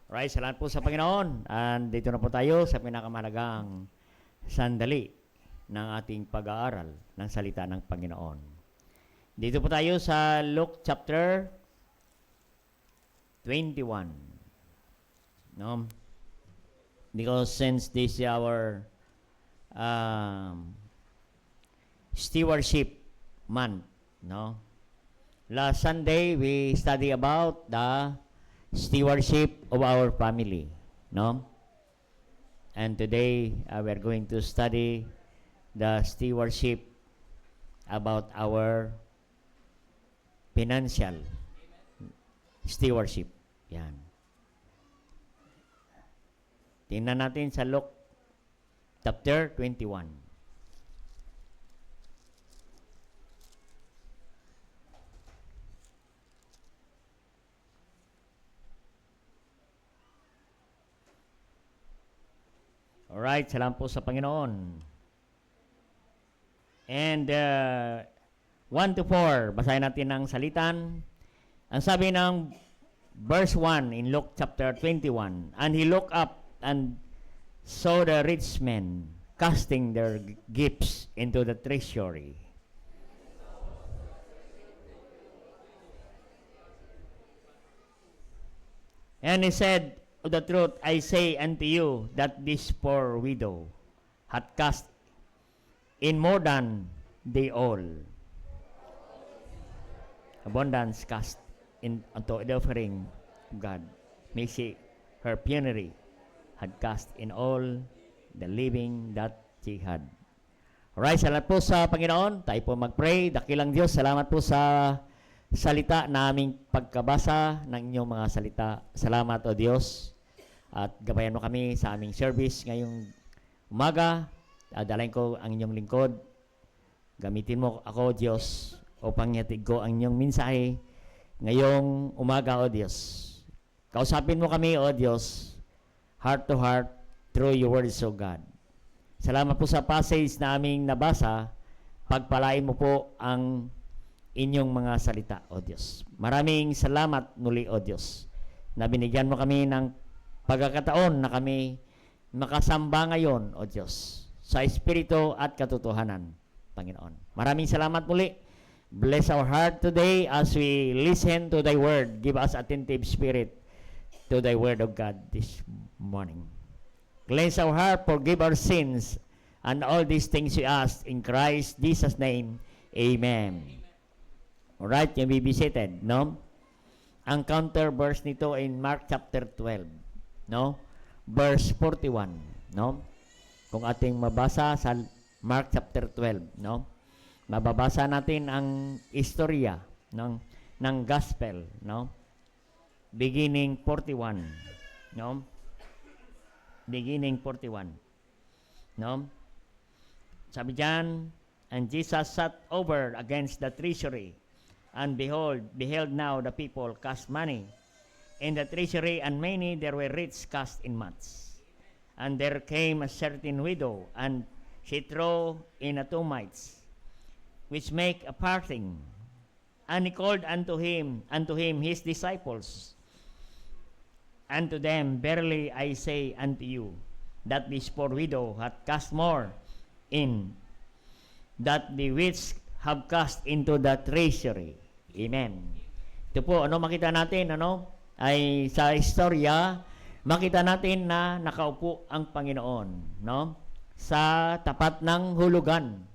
Alright, salamat po sa Panginoon. And dito na po tayo sa pinakamahalagang sandali ng ating pag-aaral ng salita ng Panginoon. Dito po tayo sa Luke chapter 21. No? Because since this is our stewardship month, no? Last Sunday, we study about the stewardship of our family, no? And today, we are going to study the stewardship about our financial stewardship. Yan. Tingnan natin sa Luke chapter 21. Alright, salamat po sa Panginoon. And 1 to 4, basahin natin ang salitan. Ang sabi ng verse 1 in Luke chapter 21, and he looked up and saw the rich men casting their gifts into the treasury. And he said, of the truth, I say unto you that this poor widow hath cast in more than they all. Abundance cast in unto the offering of God. May she her penury had cast in all the living that she had. Alright, salamat po sa Panginoon. Tayo po mag-pray. Dakilang Diyos, salamat po sa salita naming pagkabasa ng inyong mga salita. Salamat o Diyos. At gabayan mo kami sa aming service ngayong umaga. Dalayan ko ang inyong lingkod. Gamitin mo ako, Diyos, upang yatid ko ang inyong mensahe ngayong umaga, o Diyos. Kausapin mo kami, o Diyos, heart to heart, through your words, O God. Salamat po sa passage na aming nabasa. Pagpalain mo po ang inyong mga salita, O Diyos. Maraming salamat muli, O Diyos, na binigyan mo kami ng pagkakataon na kami makasamba ngayon, O Diyos, sa Espiritu at katotohanan, Panginoon. Maraming salamat muli. Bless our heart today as we listen to Thy Word. Give us attentive spirit to Thy Word of God this morning. Cleanse our heart, forgive our sins, and all these things we ask in Christ Jesus' name. Amen. Alright, you may be seated, no? Ang counter verse nito in Mark chapter 12, no? Verse 41, no? Kung ating mabasa sa Mark chapter 12, no? Mababasa natin ang istorya ng gospel, no? Beginning 41, no? Beginning 41, no? Sabi diyan, and Jesus sat over against the treasury, and beheld now the people cast money in the treasury, and many there were rich cast in much. And there came a certain widow, and she threw in a 2 mites, which make a parting. And he called unto him his disciples, and to them, verily I say unto you, that this poor widow hath cast more in, that the which have cast into the treasury. Amen. Ito po, makita natin, ay sa istorya, makita natin na nakaupo ang Panginoon, no? Sa tapat ng hulugan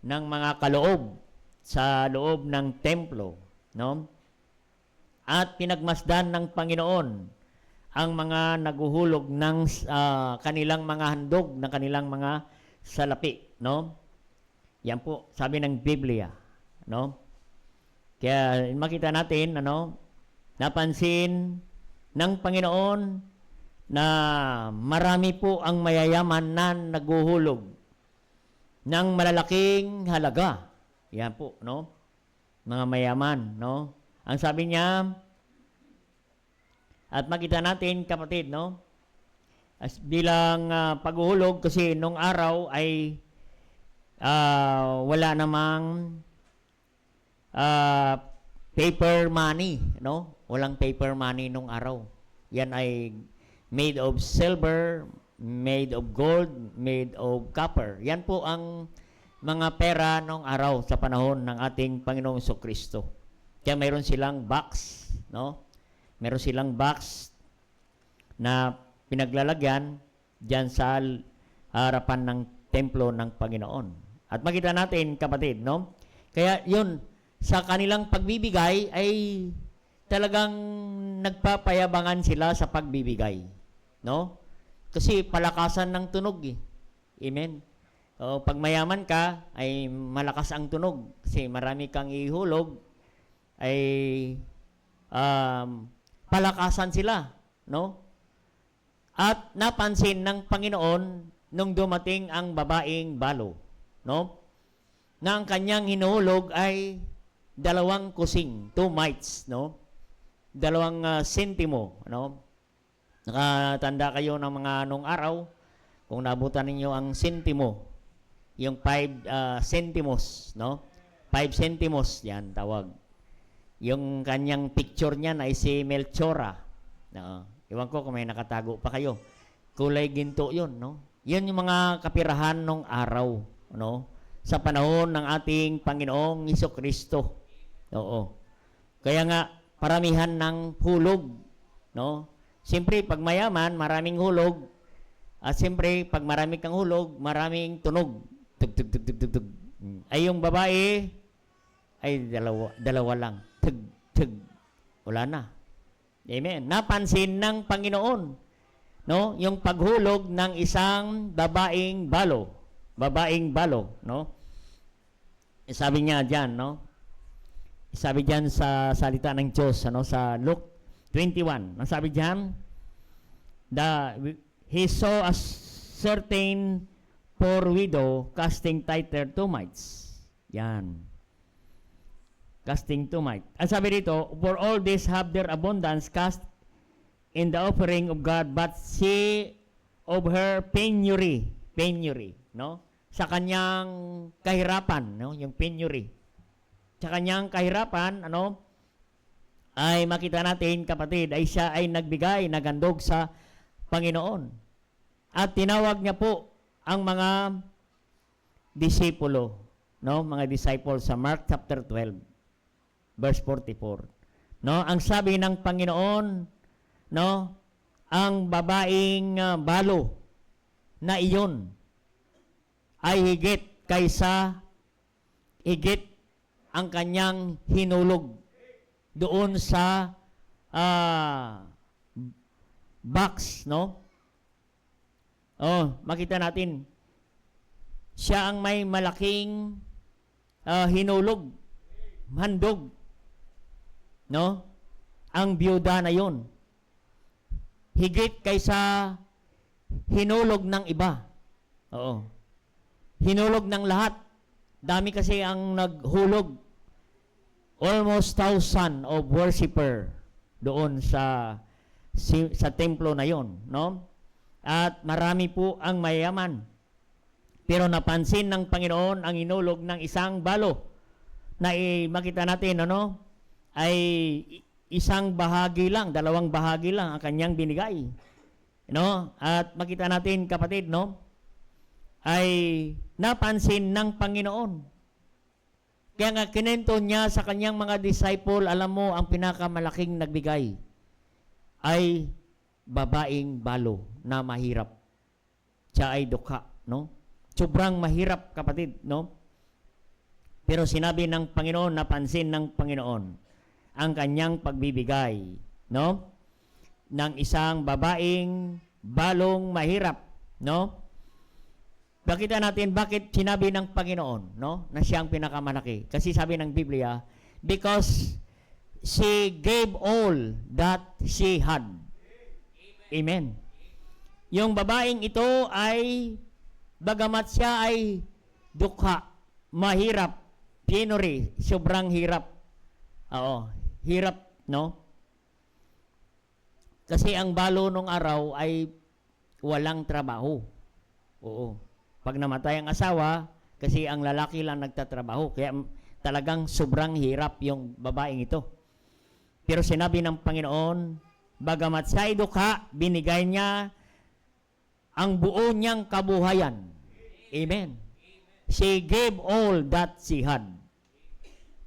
ng mga kaloob sa loob ng templo, no? At pinagmasdan ng Panginoon ang mga naguhulog ng kanilang mga handog, ng kanilang mga salapi, no? Yan po, sabi ng Biblia, no? Kaya makita natin, napansin ng Panginoon na marami po ang mayayaman na naguhulog ng malalaking halaga. Yan po, no? Mga mayaman, no? Ang sabi niya, at makita natin, kapatid, no? As bilang paghuhulog, kasi nung araw ay wala namang paper money, no? Walang paper money nung araw. Yan ay made of silver, made of gold, made of copper. Yan po ang mga pera nung araw sa panahon ng ating Panginoong Kristo. Kaya mayroon silang box, no? Mayroon silang box na pinaglalagyan diyan sa harapan ng templo ng Panginoon. At makita natin, kapatid, no? Kaya yun, sa kanilang pagbibigay ay talagang nagpapayabangan sila sa pagbibigay, no? Kasi palakasan ng tunog eh. Amen. O, pag mayaman ka, ay malakas ang tunog. Kasi marami kang ihulog, ay palakasan sila, no? At napansin ng Panginoon nung dumating ang babaeng balo, no? Na ang kanyang hinuhulog ay 2 kusing, 2 mites, no? 2 sentimo, no? Nakatanda kayo ng mga nung araw, kung nabutan ninyo ang sentimo, yung 5 sentimos, no? 5 sentimos, yan tawag. Yung kanyang picture niyan ay si Melchora. No? Iwan ko kung may nakatago pa kayo. Kulay ginto yun, no? Yan yung mga kapirahan nung araw, no? Sa panahon ng ating Panginoong Kristo. Oo. Kaya nga, paramihan ng hulog, no? Siyempre, pag mayaman, maraming hulog. At siyempre, pag marami kang hulog, maraming tunog. Tug, tug, tug, tug, tug, tug. Ay yung babae, ay dalawa lang. Tug, tug. Wala na. Amen. Napansin ng Panginoon, no? Yung paghulog ng isang babaeng balo. Babaeng balo, no? Sabi niya diyan, no? Sabi diyan sa salita ng Diyos, ano, sa Luke 21. Ang sabi diyan, he saw a certain poor widow casting thither 2 mites. Yan. Casting 2 mites. Ang sabi dito, for all these have their abundance cast in the offering of God, but she of her penury, no? Sa kanyang kahirapan, no? Yung penury. Sa kanyang kahirapan, ano? Ay makita natin, kapatid, ay siya ay nagbigay, nagandog sa Panginoon. At tinawag niya po ang mga disipulo, no? Mga disciples sa Mark chapter 12, verse 44. No? Ang sabi ng Panginoon, no? Ang babaeng balo na iyon ay higit ang kanyang hinulog doon sa box, no? Oh, makita natin, siya ang may malaking hinulog, handog, no? Ang biyuda na yon, higit kaysa hinulog ng iba. Oo. Hinulog ng lahat. Dami kasi ang naghulog. Almost 1,000 of worshiper doon sa templo na yon, no? At marami po ang mayaman. Pero napansin ng Panginoon ang hinulog ng isang balo na makita natin, ano, ay isang bahagi lang, 2 bahagi lang ang kanyang binigay. No? At makita natin, kapatid, no, ay napansin ng Panginoon. Kaya nga kinento niya sa kanyang mga disciple, alam mo, ang pinakamalaking nagbigay ay babaeng balo na mahirap. Siya ay dukha, no? Sobrang mahirap, kapatid, no? Pero sinabi ng Panginoon, napansin ng Panginoon ang kanyang pagbibigay, no? Ng isang babaeng balong mahirap, no? Bakita natin bakit sinabi ng Panginoon, no, na siya ang pinakamalaki. Kasi sabi ng Biblia, because she gave all that she had. Amen. Yung babaeng ito ay, bagamat siya ay dukha, mahirap, penury, sobrang hirap. Oo, hirap, no? Kasi ang balo nung araw ay walang trabaho. Oo. Pag namatay ang asawa, kasi ang lalaki lang nagtatrabaho. Kaya talagang sobrang hirap yung babaeng ito. Pero sinabi ng Panginoon, Bagamat siya ay dukha, binigay niya ang buo niyang kabuhayan. Amen. She gave all that she had.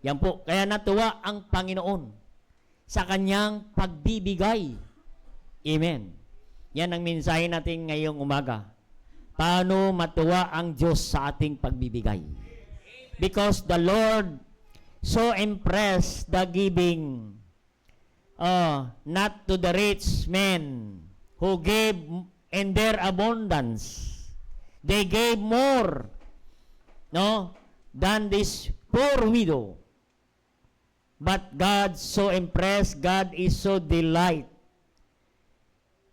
Yan po. Kaya natuwa ang Panginoon sa kanyang pagbibigay. Amen. Yan ang mensahe natin ngayong umaga. Paano matuwa ang Diyos sa ating pagbibigay? Because the Lord so impressed the giving, not to the rich men who gave in their abundance. They gave more, no, than this poor widow. But God so impressed, God is so delight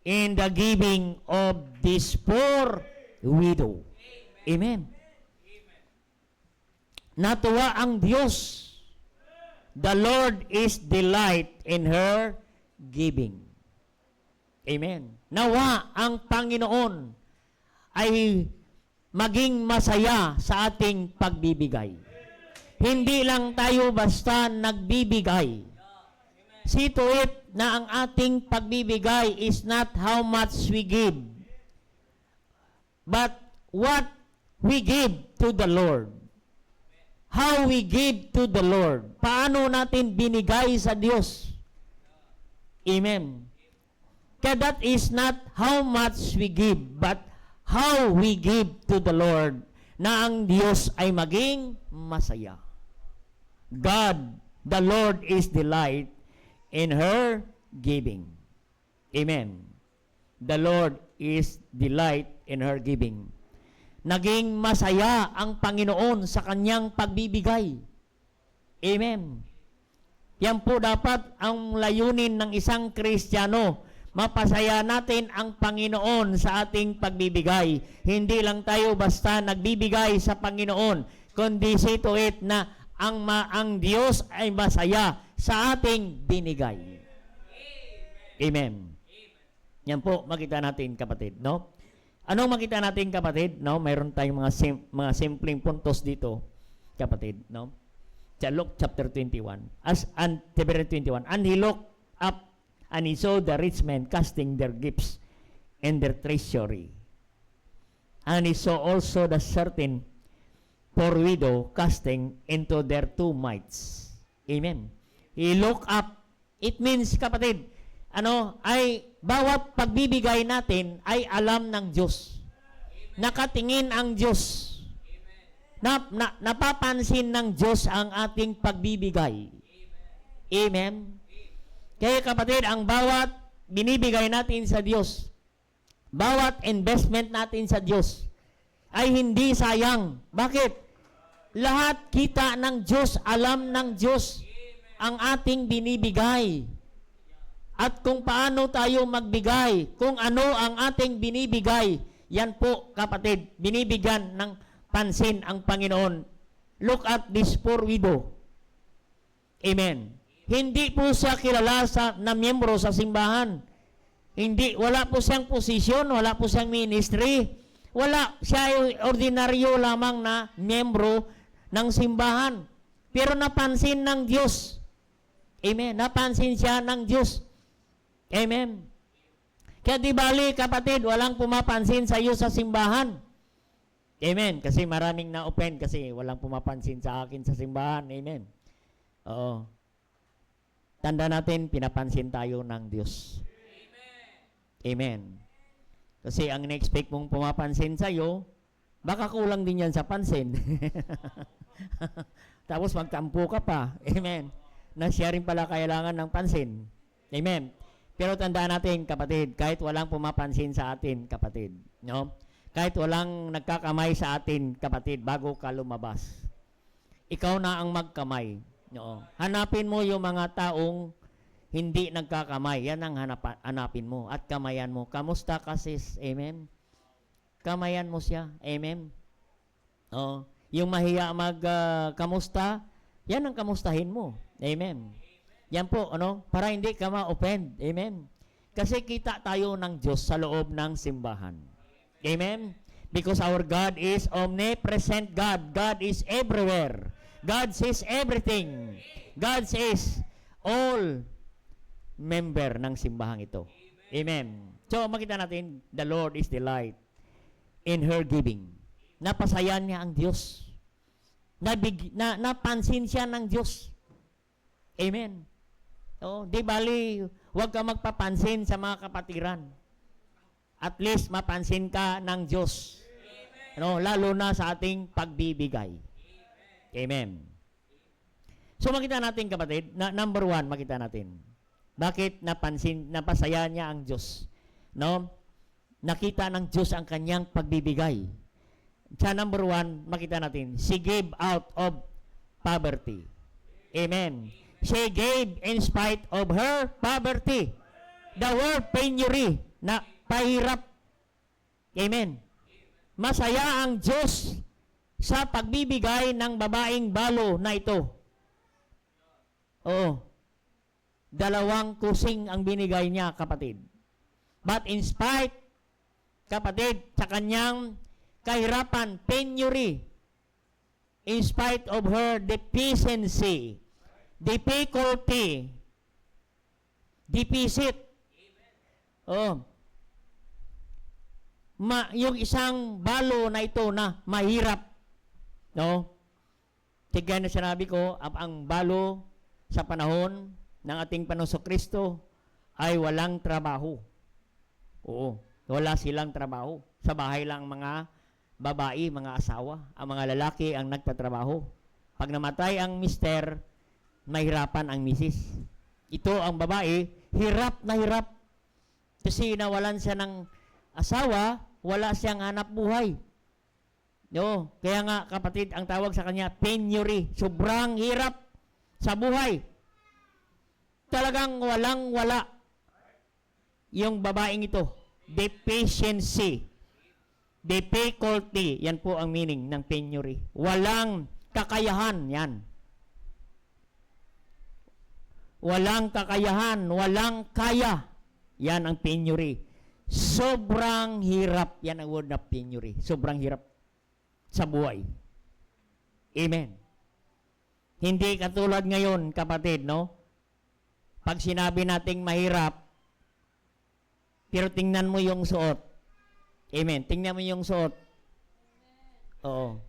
in the giving of this poor widow. Amen. Natuwa ang Diyos. The Lord is delight in her giving. Amen. Nawa ang Panginoon ay maging masaya sa ating pagbibigay. Hindi lang tayo basta nagbibigay. See to it na ang ating pagbibigay is not how much we give, but what we give to the Lord. How we give to the Lord. Paano natin binigay sa Diyos? Amen. Kaya that is not how much we give, but how we give to the Lord, na ang Diyos ay maging masaya. God, the Lord is delight in her giving. Amen. The Lord is delight in her giving. Naging masaya ang Panginoon sa kanyang pagbibigay. Amen. Yan po dapat ang layunin ng isang Kristiyano. Mapasaya natin ang Panginoon sa ating pagbibigay. Hindi lang tayo basta nagbibigay sa Panginoon, kundi see to it na ang Diyos ay masaya sa ating binigay. Amen. Yan po makita natin, kapatid, no? Anong makita natin, kapatid? No, mayroon tayong mga simpleng puntos dito, kapatid, no? Sa Luke chapter 21. And he looked up and he saw the rich men casting their gifts in their treasury. And he saw also the certain poor widow casting into their 2 mites. Amen. He looked up. It means, kapatid, ay bawat pagbibigay natin ay alam ng Diyos. Nakatingin ang Diyos. Napapansin ng Diyos ang ating pagbibigay. Amen. Kaya, kapatid, ang bawat binibigay natin sa Diyos, bawat investment natin sa Diyos, ay hindi sayang. Bakit? Lahat kita ng Diyos, alam ng Diyos ang ating binibigay. At kung paano tayo magbigay, kung ano ang ating binibigay, yan po, kapatid, binibigyan ng pansin ang Panginoon. Look at this poor widow. Amen. Hindi po siya kilala na miyembro sa simbahan. Wala po siyang posisyon, wala po siyang ministry. Wala, siya ay ordinaryo lamang na miyembro ng simbahan. Pero napansin ng Diyos. Amen. Napansin siya ng Diyos. Amen. Kaya di bali, kapatid, walang pumapansin sa iyo sa simbahan. Amen. Kasi maraming na-open kasi walang pumapansin sa akin sa simbahan. Amen. Oo. Tanda natin, pinapansin tayo ng Diyos. Amen. Kasi ang in-expect mong pumapansin sa iyo, baka kulang din yan sa pansin. Tapos magtampo ka pa. Amen. Na siya rin pala kailangan ng pansin. Amen. Pero tandaan natin, kapatid, kahit walang pumapansin sa atin, kapatid, no? Kahit walang nagkakamay sa atin, kapatid, bago ka lumabas, ikaw na ang magkamay. No? Hanapin mo yung mga taong hindi nagkakamay. Yan ang hanapin mo at kamayan mo. Kamusta ka, sis? Amen? Kamayan mo siya. Amen? Oh, yung mahiya kamusta, yan ang kamustahin mo. Amen? Yan po, para hindi ka ma-offend. Amen? Kasi kita tayo ng Diyos sa loob ng simbahan. Amen? Because our God is omnipresent God. God is everywhere. God sees everything. God sees all member ng simbahang ito. Amen. So, makita natin, the Lord is delight in her giving. Napasaya niya ang Diyos. Napansin siya ng Diyos. Amen. Oh, di bali, huwag ka magpapansin sa mga kapatiran. At least mapansin ka ng Diyos. No, lalo na sa ating pagbibigay. Amen. So makita natin kapatid, number one, makita natin. Bakit napasaya niya ang Diyos? No? Nakita ng Diyos ang kanyang pagbibigay. Sa number one, makita natin, she gave out of poverty. Amen. She gave in spite of her poverty. The word penury, na pahirap. Amen. Masaya ang Diyos sa pagbibigay ng babaeng balo na ito. Oo. 2 kusing ang binigay niya, kapatid. But in spite, kapatid, sa kanyang kahirapan, penury, in spite of her deficiency, difficulty, deficit, yung isang balo na ito na mahirap, no? Tigay na sinabi ko, ang balo sa panahon ng ating Panginoong Kristo ay walang trabaho. Oo, wala silang trabaho. Sa bahay lang mga babae, mga asawa. Ang mga lalaki ang nagtatrabaho. Pag namatay ang mister, mahirapan ang misis. Ito ang babae, hirap na hirap. Kasi nawalan siya ng asawa, wala siyang hanap buhay. No, kaya nga kapatid, ang tawag sa kanya, penury. Sobrang hirap sa buhay. Talagang walang-wala yung babaeng ito. Deficiency. Difficulty. Yan po ang meaning ng penury. Walang kakayahan. Yan. Walang kakayahan. Walang kaya. Yan ang penury. Sobrang hirap. Yan ang word na penury. Sobrang hirap sa buhay. Amen. Hindi katulad ngayon, kapatid, no? Pag sinabi nating mahirap, pero tingnan mo yung suot. Amen. Tingnan mo yung suot. Oo.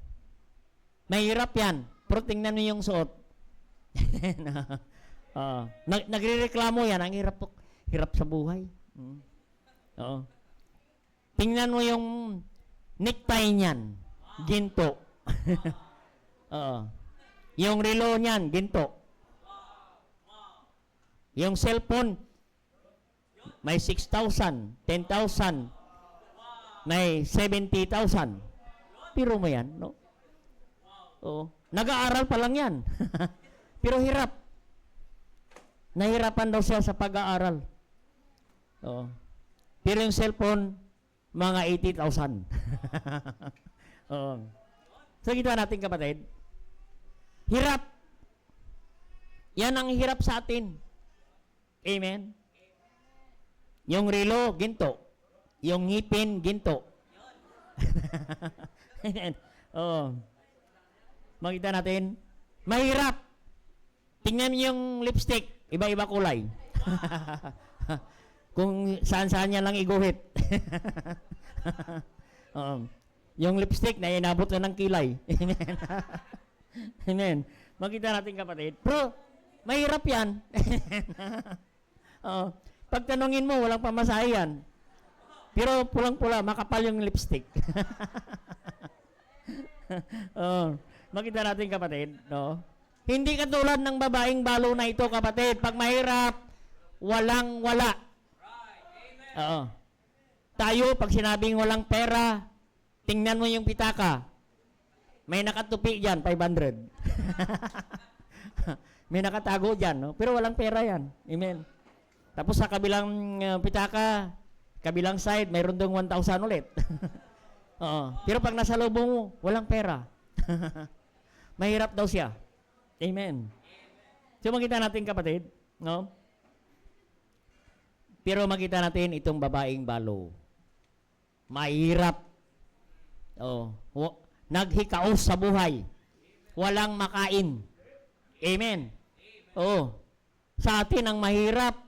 Mahirap yan, pero tingnan mo yung suot. Nagrereklamo yan, ang hirap sa buhay. Oo. Tingnan mo yung necktie niyan, ginto. Oo. Yung relo niyan, ginto. Yung cellphone, may 6,000, 10,000, may 70,000. Piro mo yan, no? Oo. Nag-aaral pa lang yan. Pero hirap. Nahirapan daw siya sa pag-aaral. Oo. Pero yung cellphone, mga 80,000. Oo. So, kita natin, kapatid. Hirap. Yan ang hirap sa atin. Amen. Yung relo, ginto. Yung ngipin, ginto. Oh. Makita natin, mahirap. Tingnan yung lipstick, iba-iba kulay. Kung saan-saan niya lang iguhit. Yung lipstick na inabot na ng kilay. Amen. Amen. Makita natin, kapatid. Pero, mahirap yan. Pag tanungin mo, walang pamasahe yan. Pero pulang-pula, makapal yung lipstick. Makita natin, kapatid, no? Hindi katulad ng babaeng balo na ito, kapatid. Pag mahirap, walang-wala. Tayo, pag sinabing walang pera, tingnan mo yung pitaka. May nakatupi dyan, 500. May nakatago dyan, no? Pero walang pera yan. Amen. Tapos sa kabilang pitaka, kabilang side, mayroon dong 1,000 ulit. Pero pag nasa lubong mo, walang pera. Mahirap daw siya. Amen. So makita natin, kapatid, no? Pero makita natin itong babaeng balo. Mahirap. Naghikaos sa buhay. Walang makain. Amen. Sa atin ang mahirap,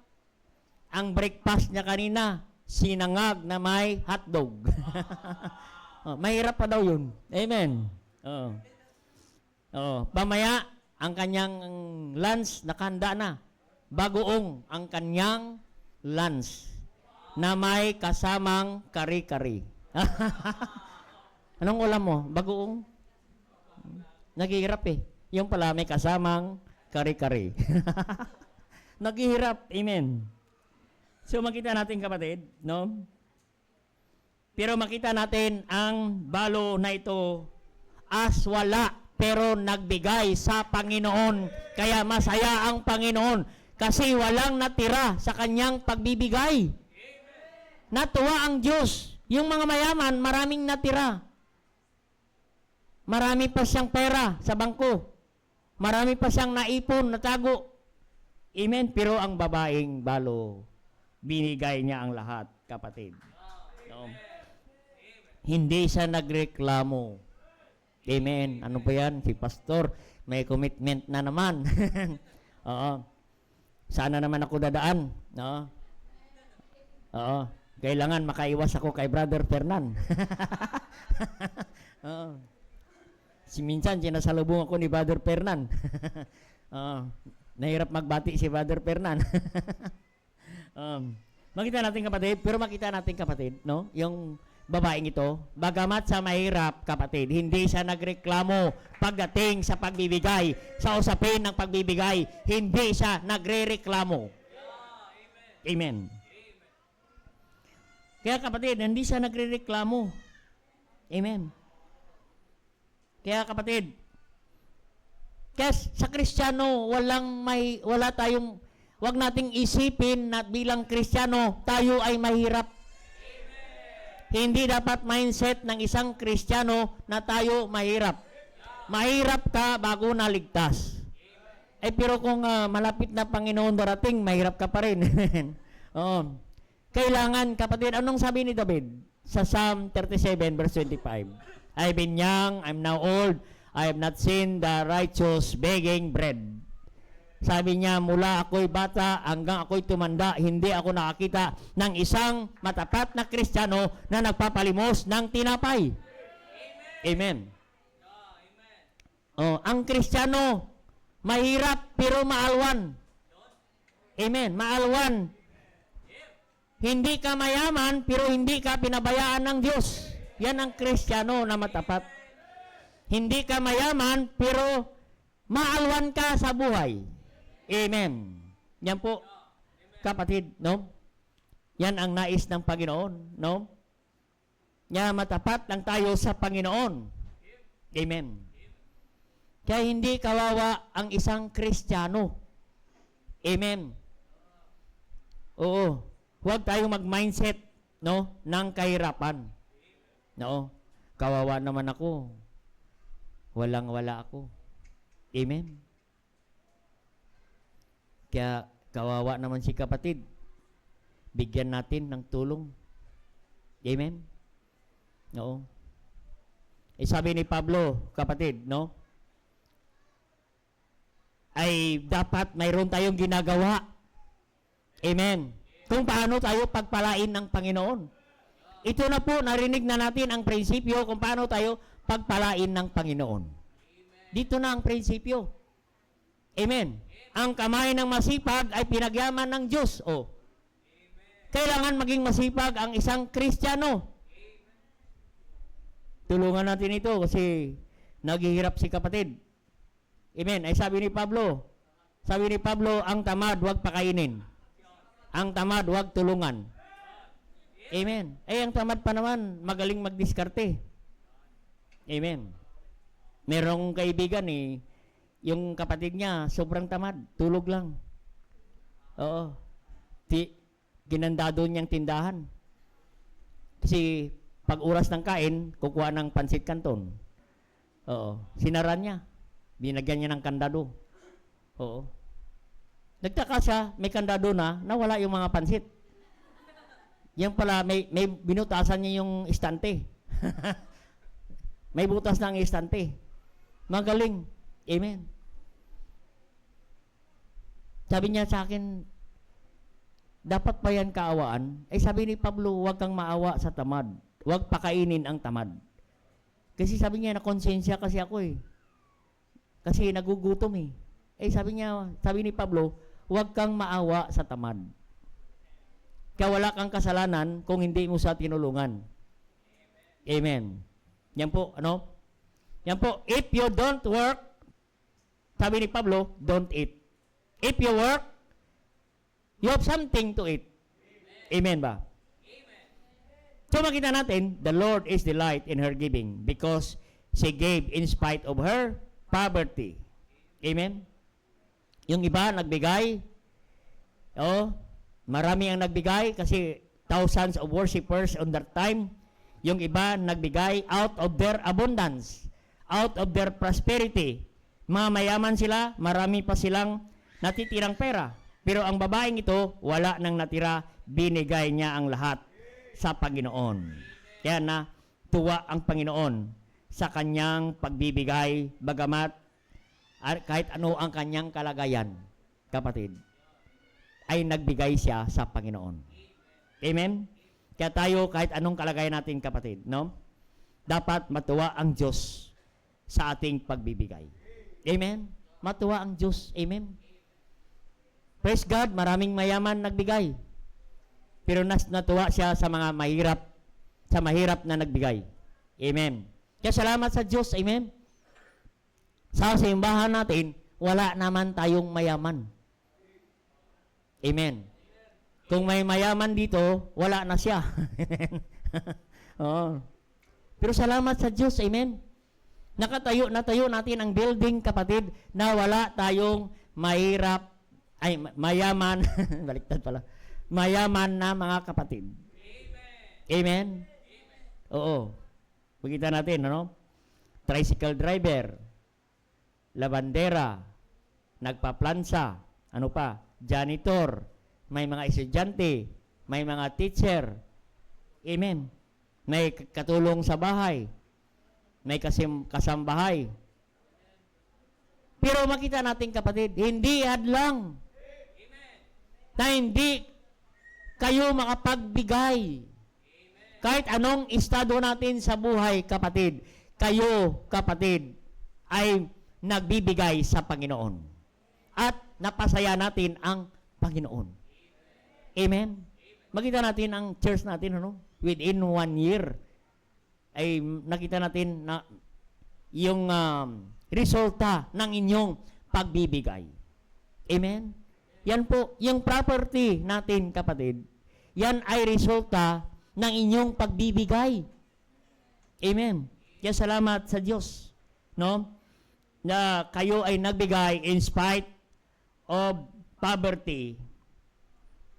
Ang breakfast niya kanina, sinangag na may hotdog. Mahirap pa daw yun. Amen. Pamaya, ang kanyang lunch nakahanda na. Bagoong ang kanyang lunch na may kasamang kari-kari. Anong ulam mo? Bagoong? Naghihirap eh. Yung pala may kasamang kari-kari. Naghihirap. Amen. So makita natin kapatid, no? Pero makita natin ang balo na ito as wala pero nagbigay sa Panginoon. Kaya masaya ang Panginoon kasi walang natira sa kanyang pagbibigay. Natuwa ang Diyos. Yung mga mayaman, maraming natira. Marami pa siyang pera sa bangko. Marami pa siyang naipon, natago. Amen. Pero ang babaeng balo, binigay niya ang lahat, kapatid. No? Hindi siya nagreklamo. Amen. Ano ba yan? Si pastor, may commitment na naman. Oo. Sana naman ako dadaan. No? Oo. Kailangan makaiwas ako kay Brother Fernan. Oo. Minsan, sinasalubong ako ni Brother Fernan. Nahirap magbati si Brother Fernan. Makita natin kapatid, pero makita natin kapatid, no? Yung babaeng ito, bagamat sa mahirap kapatid, hindi siya nagreklamo pagdating sa pagbibigay, sa usapin ng pagbibigay, hindi siya nagrereklamo. Amen. Kaya kapatid, hindi siya nagrereklamo. Amen. Kaya kapatid, kaya sa Kristiyano, wala tayong, wag nating isipin na bilang Kristiyano, tayo ay mahirap. Hindi dapat mindset ng isang Kristiyano na tayo mahirap. Mahirap ka bago naligtas. Pero kung malapit na Panginoon darating, mahirap ka pa rin. Kailangan, kapatid, anong sabi ni David sa Psalm 37 verse 25? I've been young, I'm now old, I have not seen the righteous begging bread. Sabi niya, mula ako'y bata hanggang ako'y tumanda, hindi ako nakakita ng isang matapat na Kristiyano na nagpapalimos ng tinapay. Amen. Ang Kristiyano, mahirap pero maalwan. Amen. Maalwan. Hindi ka mayaman pero hindi ka pinabayaan ng Diyos. Yan ang Kristiyano na matapat. Hindi ka mayaman pero maalwan ka sa buhay. Amen. Yan po, kapatid, no? Yan ang nais ng Panginoon, no? Yan, matapat lang tayo sa Panginoon. Amen. Kaya hindi kawawa ang isang Kristiyano. Amen. Oo. Huwag tayong mag-mindset, no, ng kahirapan. No? Kawawa naman ako. Walang-wala ako. Amen. Kaya kawawa naman si kapatid. Bigyan natin ng tulong. Amen? No? Sabi ni Pablo, kapatid, no? Ay dapat mayroon tayong ginagawa. Amen. Kung paano tayo pagpalain ng Panginoon. Ito na po, narinig na natin ang prinsipyo kung paano tayo pagpalain ng Panginoon. Dito na ang prinsipyo. Amen. Ang kamay ng masipag ay pinagyaman ng Diyos. Kailangan maging masipag ang isang Kristiyano. Tulungan natin ito kasi naghihirap si kapatid. Amen. Ay sabi ni Pablo, ang tamad huwag pakainin. Ang tamad huwag tulungan. Amen. Ang tamad pa naman, magaling magdiskarte. Amen. Merong kaibigan yung kapatid niya, sobrang tamad, tulog lang. Oo. Ginandado niyang tindahan. Kasi pag oras ng kain, kukuha ng pansit canton. Oo. Sinaran niya. Binagyan niya ng kandado. Oo. Nagtaka siya, may kandado na, nawala yung mga pansit. Yan pala, may binutasan niya yung istante. May butas na ang istante. Magaling. Amen. Sabi niya sa akin, dapat ba yan kaawaan? Eh sabi ni Pablo, huwag kang maawa sa tamad. Huwag pakainin ang tamad. Kasi sabi niya, nakonsensya kasi ako eh. Kasi nagugutom eh. Eh sabi ni Pablo, huwag kang maawa sa tamad. Kaya wala kang kasalanan kung hindi mo sa tinulungan. Amen. Yan po, ano? Yan po, if you don't work, sabi ni Pablo, don't eat. If you work, you have something to eat. Amen ba? So makita natin, the Lord is delight in her giving because she gave in spite of her poverty. Amen? Yung iba nagbigay, marami ang nagbigay kasi thousands of worshipers on that time. Yung iba nagbigay out of their abundance, out of their prosperity. Mga mayaman sila, marami pa silang natitirang pera. Pero ang babaeng ito, wala nang natira, binigay niya ang lahat sa Panginoon. Kaya na, tuwa ang Panginoon sa kanyang pagbibigay, bagamat kahit ano ang kanyang kalagayan, kapatid, ay nagbigay siya sa Panginoon. Amen? Kaya tayo, kahit anong kalagayan natin, kapatid, no? Dapat matuwa ang Diyos sa ating pagbibigay. Amen? Matuwa ang Diyos. Amen? Praise God, maraming mayaman nagbigay. Pero natuwa siya sa mga mahirap na nagbigay. Amen. Kaya salamat sa Diyos. Amen. Sa simbahan natin, wala naman tayong mayaman. Amen. Kung may mayaman dito, wala na siya. Oh. Pero salamat sa Diyos. Amen. Natayo natin ang building, kapatid, na wala tayong mayaman. Baliktad pala. Mayaman na mga kapatid. Amen? Oo. Makita natin, ano? Tricycle driver, labandera, nagpaplansa, ano pa? Janitor, may mga estudyante, may mga teacher. Amen? May katulong sa bahay, may kasambahay. Pero makita natin, kapatid, hindi hadlang na hindi kayo makapagbigay. Kahit anong estado natin sa buhay, kapatid, kayo, kapatid, ay nagbibigay sa Panginoon. At napasaya natin ang Panginoon. Amen? Makita natin ang church natin, ano? Within 1 year, ay nakita natin na yung resulta ng inyong pagbibigay. Amen? Yan po, yung property natin, kapatid, yan ay resulta ng inyong pagbibigay. Amen. Kaya salamat sa Diyos, no? Na kayo ay nagbigay in spite of poverty,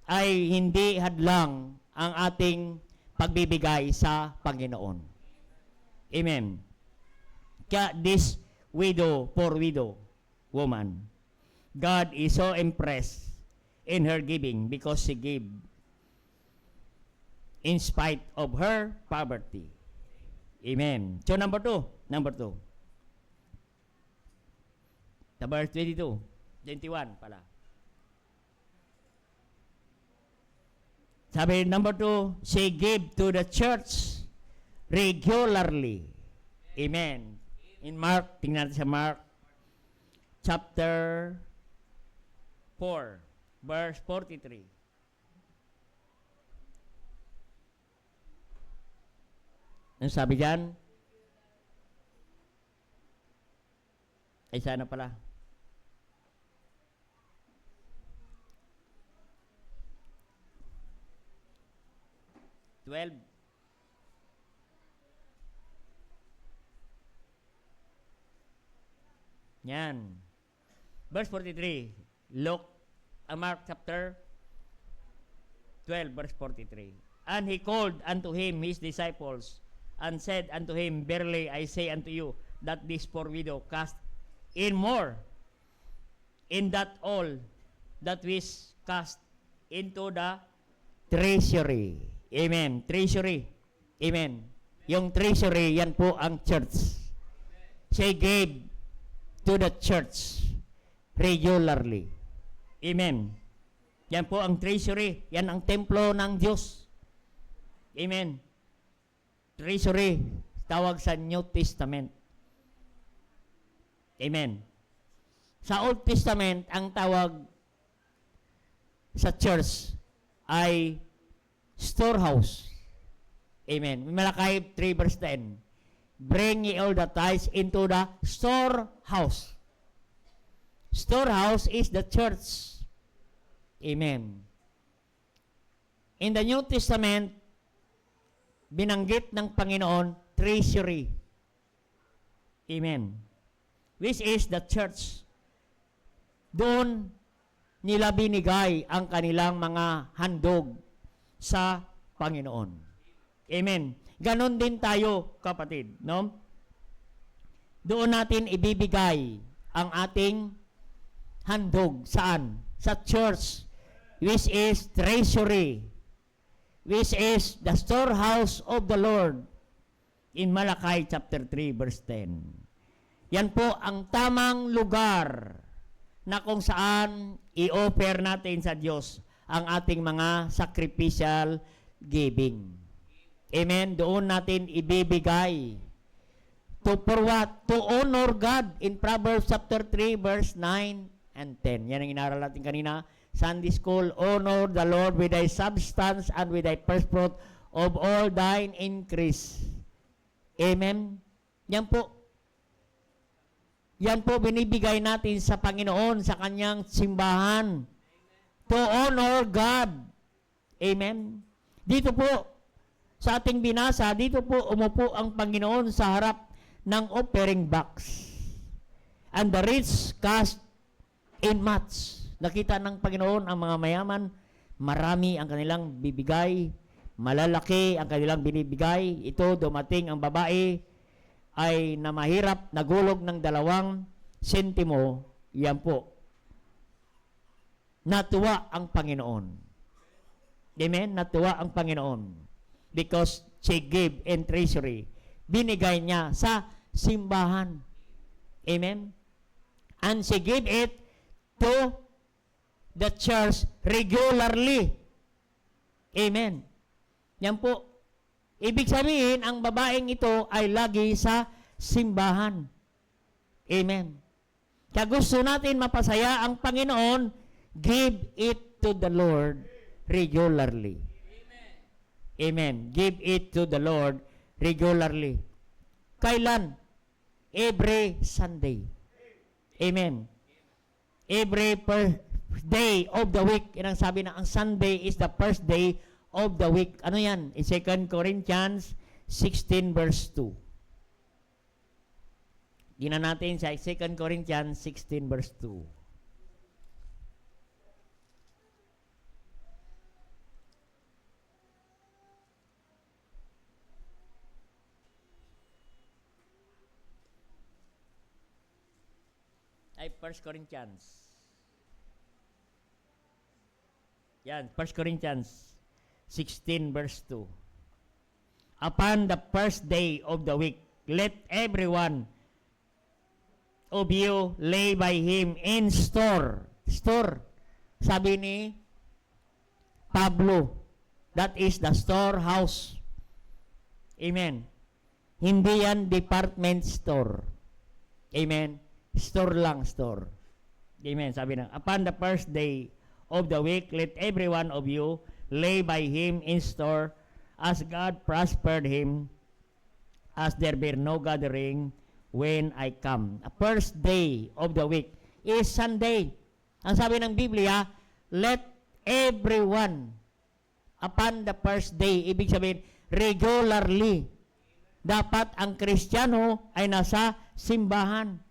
ay hindi hadlang ang ating pagbibigay sa Panginoon. Amen. Kaya this poor widow woman, God is so impressed in her giving because she gave in spite of her poverty. Amen. So number two. The verse 22, 21 pala. Sabi, number 2, she gave to the church regularly. Amen. In Mark, tingnan natin sa Mark, chapter 4, verse 43. Ano sabi dyan? Ay, sana pala. Yan. Verse 43. Look, Mark chapter 12, verse 43. And he called unto him his disciples, and said unto him, Verily I say unto you, that this poor widow cast in more, in that all that which cast into the treasury. Amen. Treasury. Amen. Yung treasury, yan po ang church. She gave to the church regularly. Amen. Yan po ang treasury. Yan ang templo ng Diyos. Amen. Treasury, tawag sa New Testament. Amen. Sa Old Testament, ang tawag sa church ay storehouse. Amen. Malakay 3 verse 10. Bring ye all the tithes into the storehouse. Storehouse is the church. Amen. In the New Testament, binanggit ng Panginoon, treasury. Amen. Which is the church. Doon nila binigay ang kanilang mga handog sa Panginoon. Amen. Ganon din tayo, kapatid, no? Doon natin ibibigay ang ating handog. Saan? Sa church, which is treasury, which is the storehouse of the Lord, in Malakay chapter 3 verse 10. Yan po ang tamang lugar na kung saan i-offer natin sa Diyos ang ating mga sacrificial giving. Amen. Doon natin ibibigay. For what? To honor God in Proverbs chapter 3 verse 9 and 10. Yan ang inaral natin kanina. Sunday school, honor the Lord with thy substance and with thy first fruit of all thine increase. Amen. Yan po. Yan po binibigay natin sa Panginoon sa kanyang simbahan. To honor God. Amen. Dito po, sa ating binasa, dito po umupo ang Panginoon sa harap ng offering box. And the rich cast in much. Nakita ng Panginoon ang mga mayaman, marami ang kanilang bibigay, malalaki ang kanilang binibigay. Ito, dumating ang babae, ay na mahirap, nagulog ng 2 sentimo, yan po. Natuwa ang Panginoon. Amen? Natuwa ang Panginoon. Because she gave in treasury. Binigay niya sa simbahan. Amen? And she gave it to the church regularly. Amen? Yan po. Ibig sabihin, ang babaeng ito ay lagi sa simbahan. Amen. Kaya gusto natin mapasaya ang Panginoon, give it to the Lord regularly. Amen. Give it to the Lord regularly. Kailan? Every Sunday. Amen. Every first day of the week. Yan ang sabi na ang Sunday is the first day of the week. Ano yan? In 2 Corinthians 16 verse 2. Gina natin sa 2 Corinthians 16 verse 2. Ay, 1 Corinthians. Yan, 1 Corinthians 16 verse 2. Upon the first day of the week, let everyone of you lay by him in store. Store. Sabi ni Pablo, that is the storehouse. Amen. Hindi yan department store. Amen. Store lang, store. Amen. Sabi na, upon the first day of the week, let every one of you lay by him in store, as God prospered him, as there be no gathering when I come. A first day of the week is Sunday. Ang sabi ng Biblia, let everyone upon the first day, ibig sabihin, regularly. Dapat ang Kristiyano ay nasa simbahan.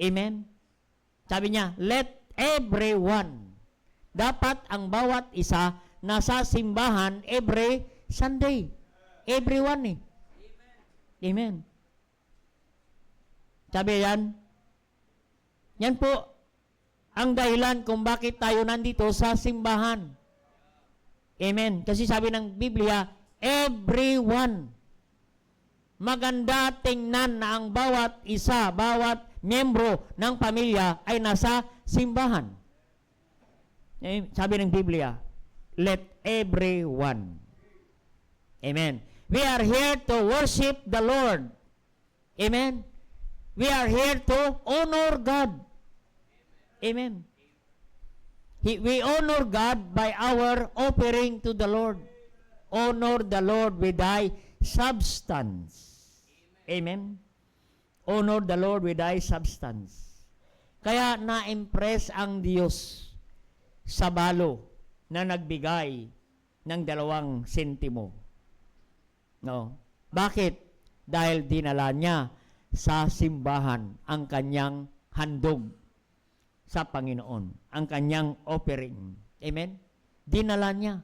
Amen? Sabi niya, let everyone. Dapat ang bawat isa nasa simbahan every Sunday. Everyone eh. Amen. Sabi yan, yan po ang dahilan kung bakit tayo nandito sa simbahan. Amen. Kasi sabi ng Biblia, everyone. Maganda tingnan na ang bawat isa, bawat miyembro ng pamilya ay nasa simbahan. Sabi ng Biblia, let everyone. Amen. We are here to worship the Lord. Amen. We are here to honor God. Amen. We honor God by our offering to the Lord. Honor the Lord with thy substance. Amen. Honor the Lord with thy substance. Kaya na-impress ang Diyos sa balo na nagbigay ng 2 sentimo. No. Bakit? Dahil dinala niya sa simbahan ang kanyang handog sa Panginoon, ang kanyang offering. Amen? Dinala niya.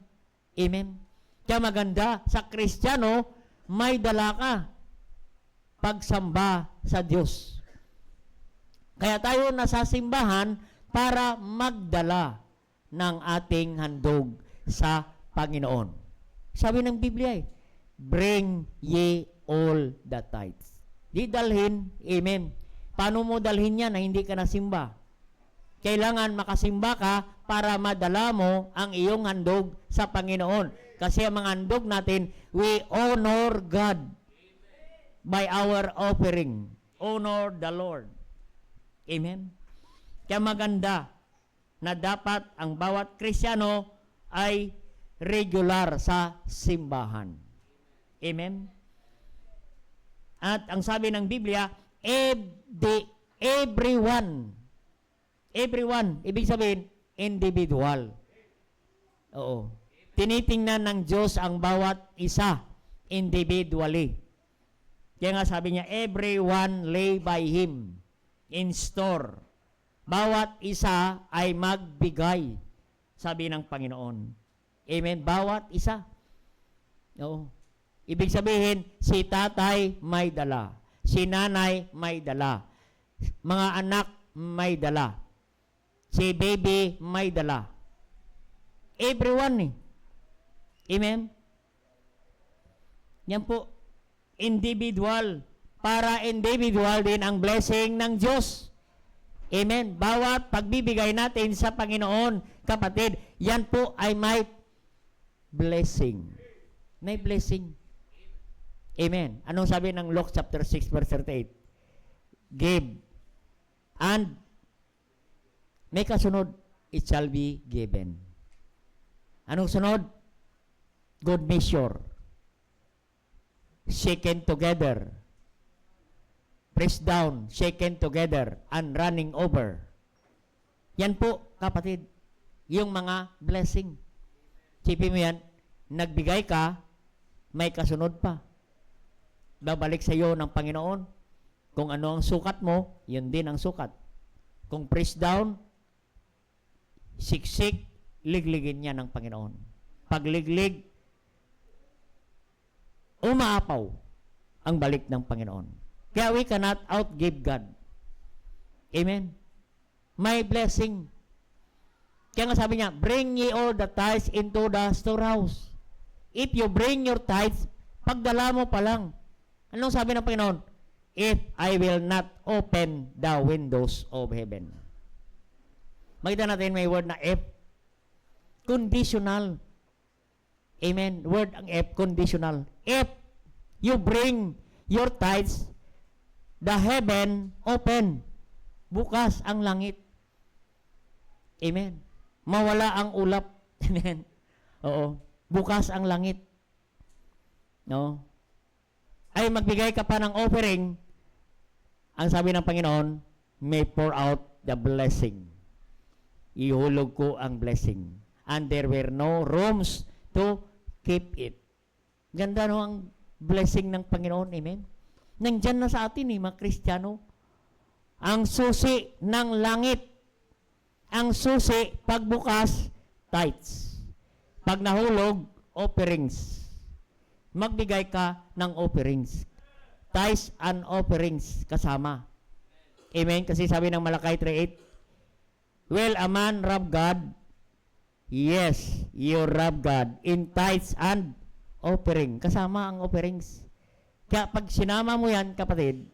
Amen? Kaya maganda, sa Kristiyano, may dala ka pagsamba sa Diyos. Kaya tayo nasa simbahan para magdala ng ating handog sa Panginoon. Sabi ng Biblia, bring ye all the tithes. Di dalhin, amen. Paano mo dalhin yan na hindi ka nasimba? Kailangan makasimba ka para madala mo ang iyong handog sa Panginoon. Kasi ang mga handog natin, we honor God by our offering. Honor the Lord. Amen? Kaya maganda na dapat ang bawat Kristiyano ay regular sa simbahan. Amen? At ang sabi ng Biblia, everyone, ibig sabihin, individual. Oo. Tinitingnan ng Diyos ang bawat isa, individually. Kaya nga sabi niya, everyone lay by Him in store. Bawat isa ay magbigay, sabi ng Panginoon. Amen? Bawat isa. Oo. Ibig sabihin, si tatay may dala. Si nanay may dala. Mga anak may dala. Si baby may dala. Everyone eh. Amen? Yan po. Individual. Para individual din ang blessing ng Diyos. Amen? Bawat pagbibigay natin sa Panginoon, kapatid, yan po ay may blessing. May blessing. Amen. Anong sabi ng Luke chapter 6 verse 38? Give and may kasunod, it shall be given. Anong sunod? Good measure. Shaken together. Pressed down, shaken together, and running over. Yan po, kapatid, yung mga blessing. Sipin mo yan, nagbigay ka, may kasunod pa. Babalik sa iyo ng Panginoon. Kung ano ang sukat mo, yun din ang sukat. Kung press down, siksik, ligligin niya ng Panginoon. Pagliglig, umaapaw ang balik ng Panginoon. Kaya we cannot outgive God. Amen? May blessing. Kaya nga sabi niya, bring ye all the tithes into the storehouse. If you bring your tithes, pagdala mo pa lang. Anong sabi ng Panginoon? If I will not open the windows of heaven. Makita natin may word na if. Conditional. Amen. Word ang if, conditional. If you bring your tithes, the heaven open. Bukas ang langit. Amen. Mawala ang ulap. Amen. Oo. Bukas ang langit. No? Ay magbigay ka pa ng offering, ang sabi ng Panginoon, may pour out the blessing. Ihulog ko ang blessing. And there were no rooms to keep it. Ganda no ang blessing ng Panginoon. Amen? Nandyan na sa atin mga Kristiyano. Ang susi ng langit. Ang susi, pagbukas, tithes. Pag nahulog, offerings. Magbigay ka ng offerings. Tithes and offerings kasama. Amen? Kasi sabi ng Malakay 3:8, will a man rob God? Yes, you rob God in tithes and offering. Kasama ang offerings. Kaya pag sinama mo yan, kapatid,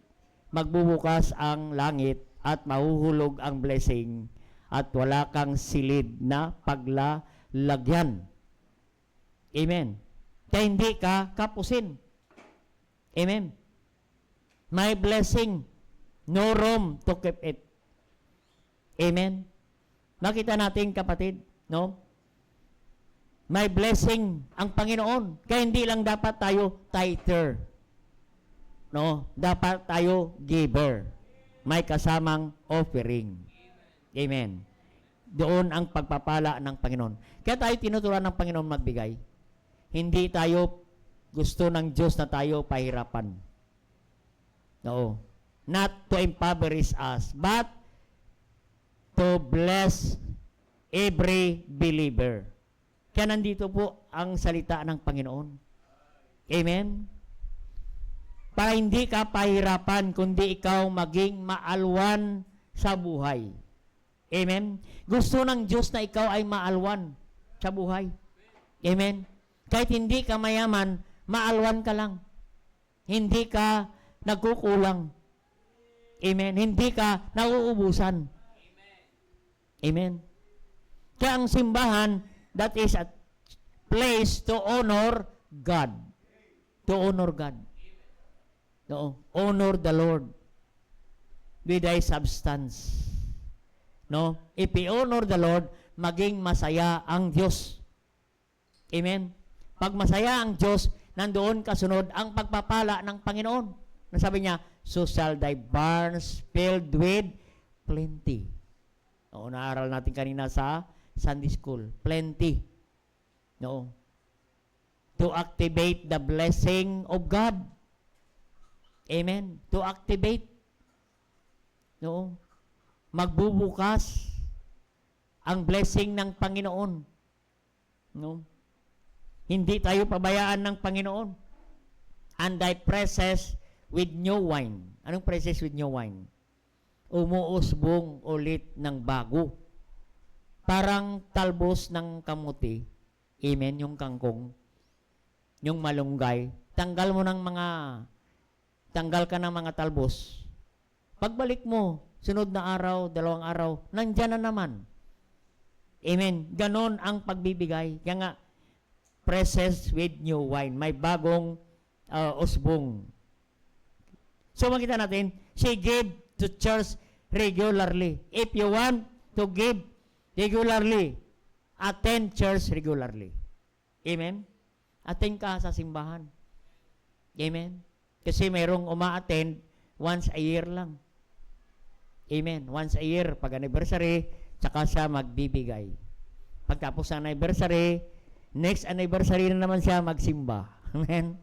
magbubukas ang langit at mahuhulog ang blessing at wala kang silid na paglalagyan. Amen. Kaya hindi ka kapusin. Amen. My blessing, no room to keep it. Amen. Makita natin, kapatid, no? May blessing ang Panginoon. Kaya hindi lang dapat tayo tither. No? Dapat tayo giver. May kasamang offering. Amen. Doon ang pagpapala ng Panginoon. Kaya tayo tinuturuan ng Panginoon magbigay. Hindi tayo gusto ng Diyos na tayo pahirapan. No. Not to impoverish us, but to bless every believer. Kaya nandito po ang salita ng Panginoon. Amen? Para hindi ka pahirapan, kundi ikaw maging maalwan sa buhay. Amen? Gusto ng Diyos na ikaw ay maalwan sa buhay. Amen? Kahit hindi ka mayaman, maalwan ka lang. Hindi ka nagkukulang. Amen? Hindi ka nauubusan. Amen? Kaya ang simbahan, that is a place to honor God. To honor God. No, honor the Lord with thy substance. No? If we honor the Lord, maging masaya ang Diyos. Amen? Pag masaya ang Diyos, nandoon kasunod ang pagpapala ng Panginoon. Nasabi niya, so shall thy barns filled with plenty. O, naaral natin kanina sa Sunday School. Plenty. No. To activate the blessing of God. Amen. To activate. No. Magbubukas ang blessing ng Panginoon. No. Hindi tayo pabayaan ng Panginoon. And thy presses with new wine. Anong presses with new wine? Umuusbong ulit ng bago. Parang talbos ng kamuti. Amen, yung kangkong. Yung malunggay. Tanggal ka ng mga talbos. Pagbalik mo, sunod na araw, 2 araw, nandyan na naman. Amen. Ganon ang pagbibigay. Kaya nga, presses with new wine. May bagong usbong. So, makita natin, she gave to church regularly. If you want to give regularly, attend church regularly. Amen? Attend ka sa simbahan. Amen? Kasi mayroong uma-attend once a year lang. Amen? Once a year, pag anniversary, tsaka siya magbibigay. Pagtapos ng anniversary, next anniversary na naman siya magsimba. Amen?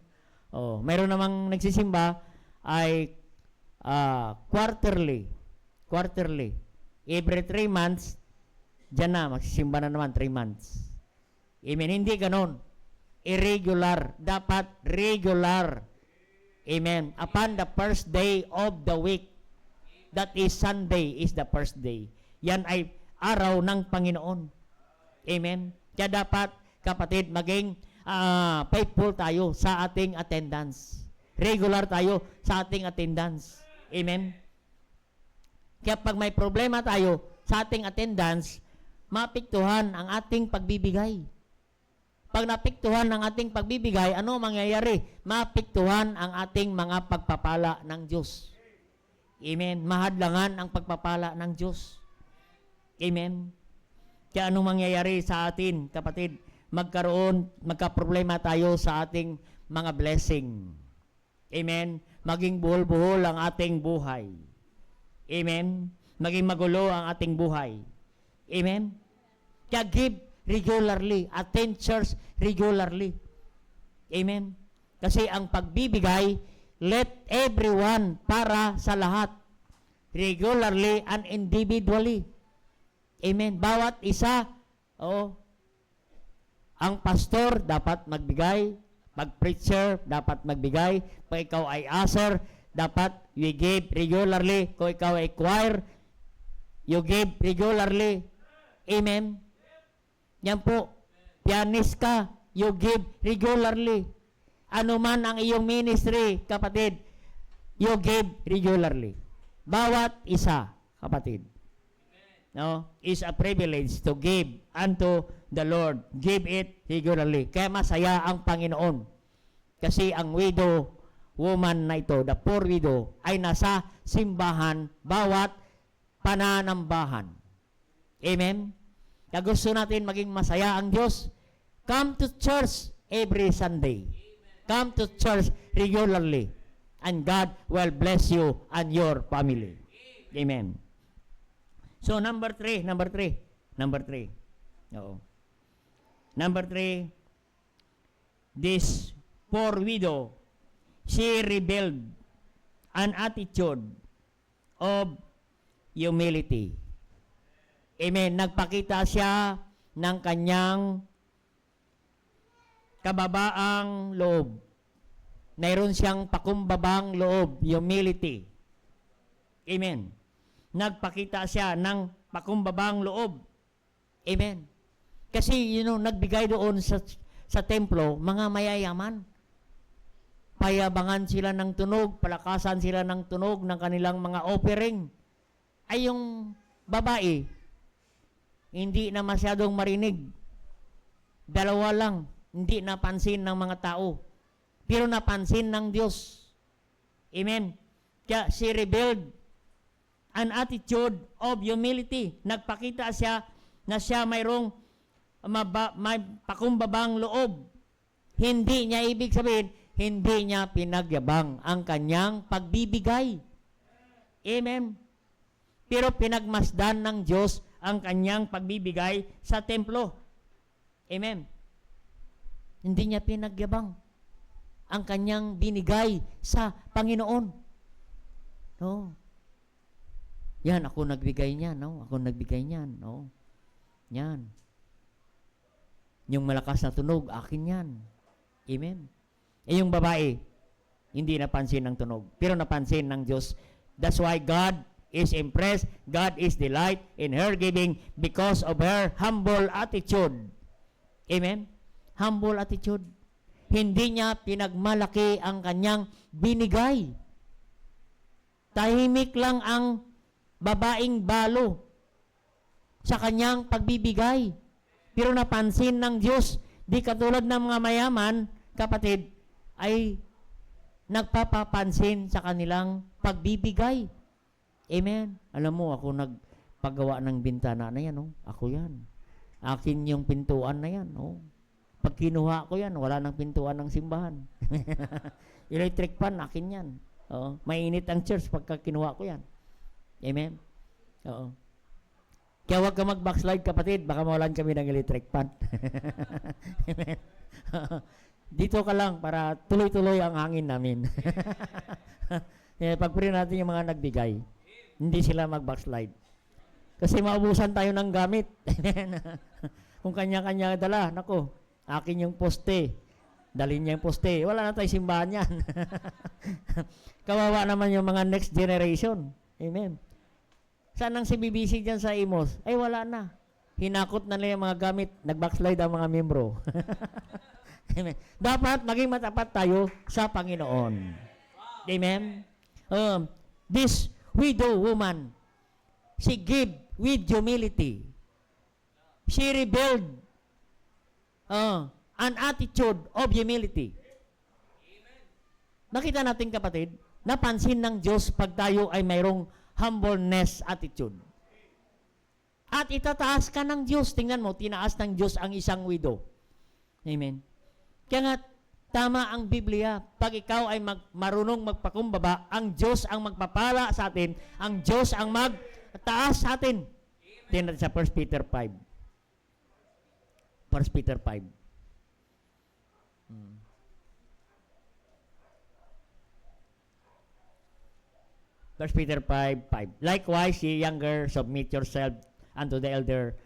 Oh, mayroon namang nagsisimba ay quarterly. Quarterly. Every 3 months, diyan na, magsisimba na naman, 3 months. Amen. Hindi ganon. Irregular. Dapat regular. Amen. Upon the first day of the week, that is Sunday, is the first day. Yan ay araw ng Panginoon. Amen. Kaya dapat, kapatid, maging faithful tayo sa ating attendance. Regular tayo sa ating attendance. Amen. Kaya pag may problema tayo sa ating attendance, mapiktuhan ang ating pagbibigay. Pag napiktuhan ang ating pagbibigay, ano mangyayari? Mapiktuhan ang ating mga pagpapala ng Diyos. Amen. Mahadlangan ang pagpapala ng Diyos. Amen. Kaya ano mangyayari sa atin, kapatid? Magkaproblema tayo sa ating mga blessing. Amen. Maging buhol-buhol ang ating buhay. Amen. Maging magulo ang ating buhay. Amen. Kaya give regularly. Attend church regularly. Amen. Kasi ang pagbibigay, let everyone, para sa lahat. Regularly and individually. Amen. Bawat isa, ang pastor dapat magbigay, pag-preacher dapat magbigay, pag ikaw ay usher, dapat you give regularly, kung ikaw ay choir, you give regularly. Amen. Yan po. Pianist ka, you give regularly. Ano man ang iyong ministry, kapatid, you give regularly. Bawat isa, kapatid. no, is a privilege to give unto the Lord. Give it regularly. Kaya masaya ang Panginoon. Kasi ang widow woman na ito, the poor widow, ay nasa simbahan bawat pananambahan. Amen? Kaya gusto natin maging masaya ang Diyos. Come to church every Sunday. Come to church regularly. And God will bless you and your family. Amen. So, number three. Oo. Number 3, this poor widow, she revealed an attitude of humility. Amen. Nagpakita siya ng kanyang kababaang loob. Mayroon siyang pakumbabang loob, humility. Amen. Nagpakita siya ng pakumbabang loob. Amen. Kasi, nagbigay doon sa templo, mga mayayaman. Payabangan sila ng tunog, palakasan sila ng tunog ng kanilang mga offering. Ay yung babae, hindi na masyadong marinig. Dalawa lang, hindi napansin ng mga tao. Pero napansin ng Diyos. Amen. Kaya she revealed an attitude of humility. Nagpakita siya na siya mayroong may pakumbabang loob. Hindi niya ibig sabihin, hindi niya pinagyabang ang kanyang pagbibigay. Amen. Pero pinagmasdan ng Diyos ang kanyang pagbibigay sa templo. Amen. Hindi niya pinagyabang ang kanyang binigay sa Panginoon. No. Yan, ako nagbigay niyan, no? Ako nagbigay niyan, no? Yan. Yung malakas na tunog, akin yan. Amen. Yung babae, hindi napansin ng tunog, pero napansin ng Diyos. That's why God is impressed, God is delight in her giving because of her humble attitude. Amen? Humble attitude. Hindi niya pinagmalaki ang kanyang binigay. Tahimik lang ang babaeng balo sa kanyang pagbibigay. Pero napansin ng Diyos, di katulad ng mga mayaman, kapatid, ay nagpapapansin sa kanilang pagbibigay. Amen. Alam mo, ako nagpagawa ng bintana na yan, no? Ako yan. Akin yung pintuan na yan, no? Pag kinuha ko yan, wala nang pintuan ng simbahan. Electric fan, akin yan. Oo. Mainit ang church pagka kinuha ko yan. Amen? Oo. Kaya huwag ka mag-backslide, kapatid. Baka mawalan kami ng electric fan. Amen? Dito ka lang para tuloy-tuloy ang hangin namin. Pag-pray natin yung mga nagbigay, hindi sila mag-backslide. Kasi maubusan tayo ng gamit. Kung kanya-kanya dala, nako, akin yung poste. Dalhin niya yung poste. Wala na tayo simbahan yan. Kawawa naman yung mga next generation. Amen. Saan ang CBBC dyan sa Imos? Ay, wala na. Hinakot na nila yung mga gamit. Nag-backslide ang mga membro. Amen. Dapat maging matapat tayo sa Panginoon. Amen. This widow woman, she gave with humility. She revealed an attitude of humility. Nakita natin, kapatid, napansin ng Diyos pag tayo ay mayroong humbleness attitude. At itataas ka ng Diyos. Tingnan mo, tinaas ng Diyos ang isang widow. Amen. Kaya nga, tama ang Biblia. Pag ikaw ay marunong magpakumbaba, ang Diyos ang magpapala sa atin, ang Diyos ang magtaas sa atin. Tingnan sa 1 Peter 5. 1 Peter 5. 1 Peter 5:5. Likewise, ye younger, submit yourself unto the elder.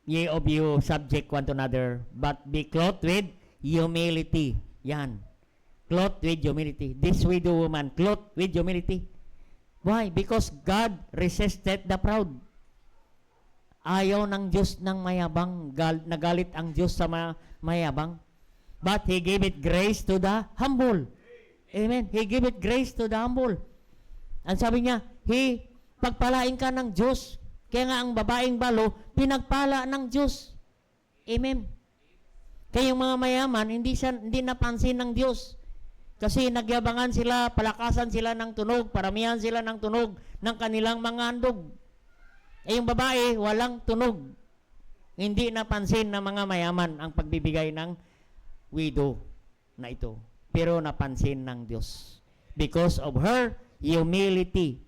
Ye of you subject one to another, but be clothed with humility. Yan. Clothed with humility. This widow woman, clothed with humility. Why? Because God resisted the proud. Ayaw ng Diyos ng mayabang. Nagalit ang Diyos sa mayabang. But He gave it grace to the humble. Amen. He gave it grace to the humble. Ang sabi niya, pagpalain ka ng Diyos Kaya nga ang babaeng balo, pinagpala ng Diyos. Amen. Kaya yung mga mayaman, hindi napansin ng Diyos. Kasi nagyabangan sila, palakasan sila ng tunog, paramihan sila ng tunog ng kanilang mga handog. Yung babae, walang tunog. Hindi napansin ng mga mayaman ang pagbibigay ng widow na ito. Pero napansin ng Diyos. Because of her humility.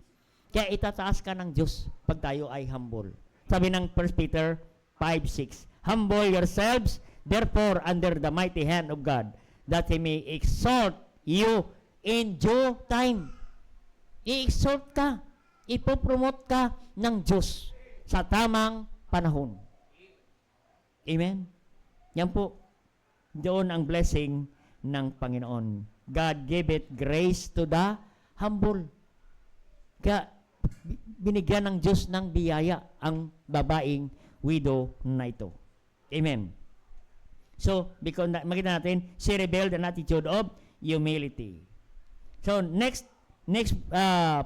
Kaya itataas ka ng Diyos pag tayo ay humble. Sabi ng 1 Peter 5:6, humble yourselves, therefore, under the mighty hand of God, that He may exhort you in due time. I-exhort ka, ipopromote ka ng Diyos sa tamang panahon. Amen? Yan po, doon ang blessing ng Panginoon. God gave it grace to the humble. Kaya, binigyan ng Diyos ng biyaya ang babaeng widow na ito. Amen. So, because makita natin, she rebelled an attitude of humility. So, next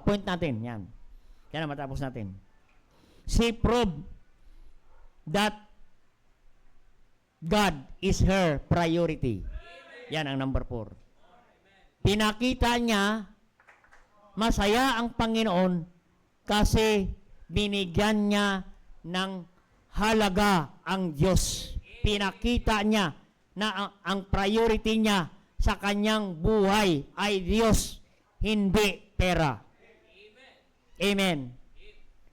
point natin, yan. Yan na matapos natin. She proved that God is her priority. Yan ang number 4. Pinakita niya, masaya ang Panginoon kasi binigyan niya ng halaga ang Diyos. Pinakita niya na ang priority niya sa kanyang buhay ay Diyos, hindi pera. Amen.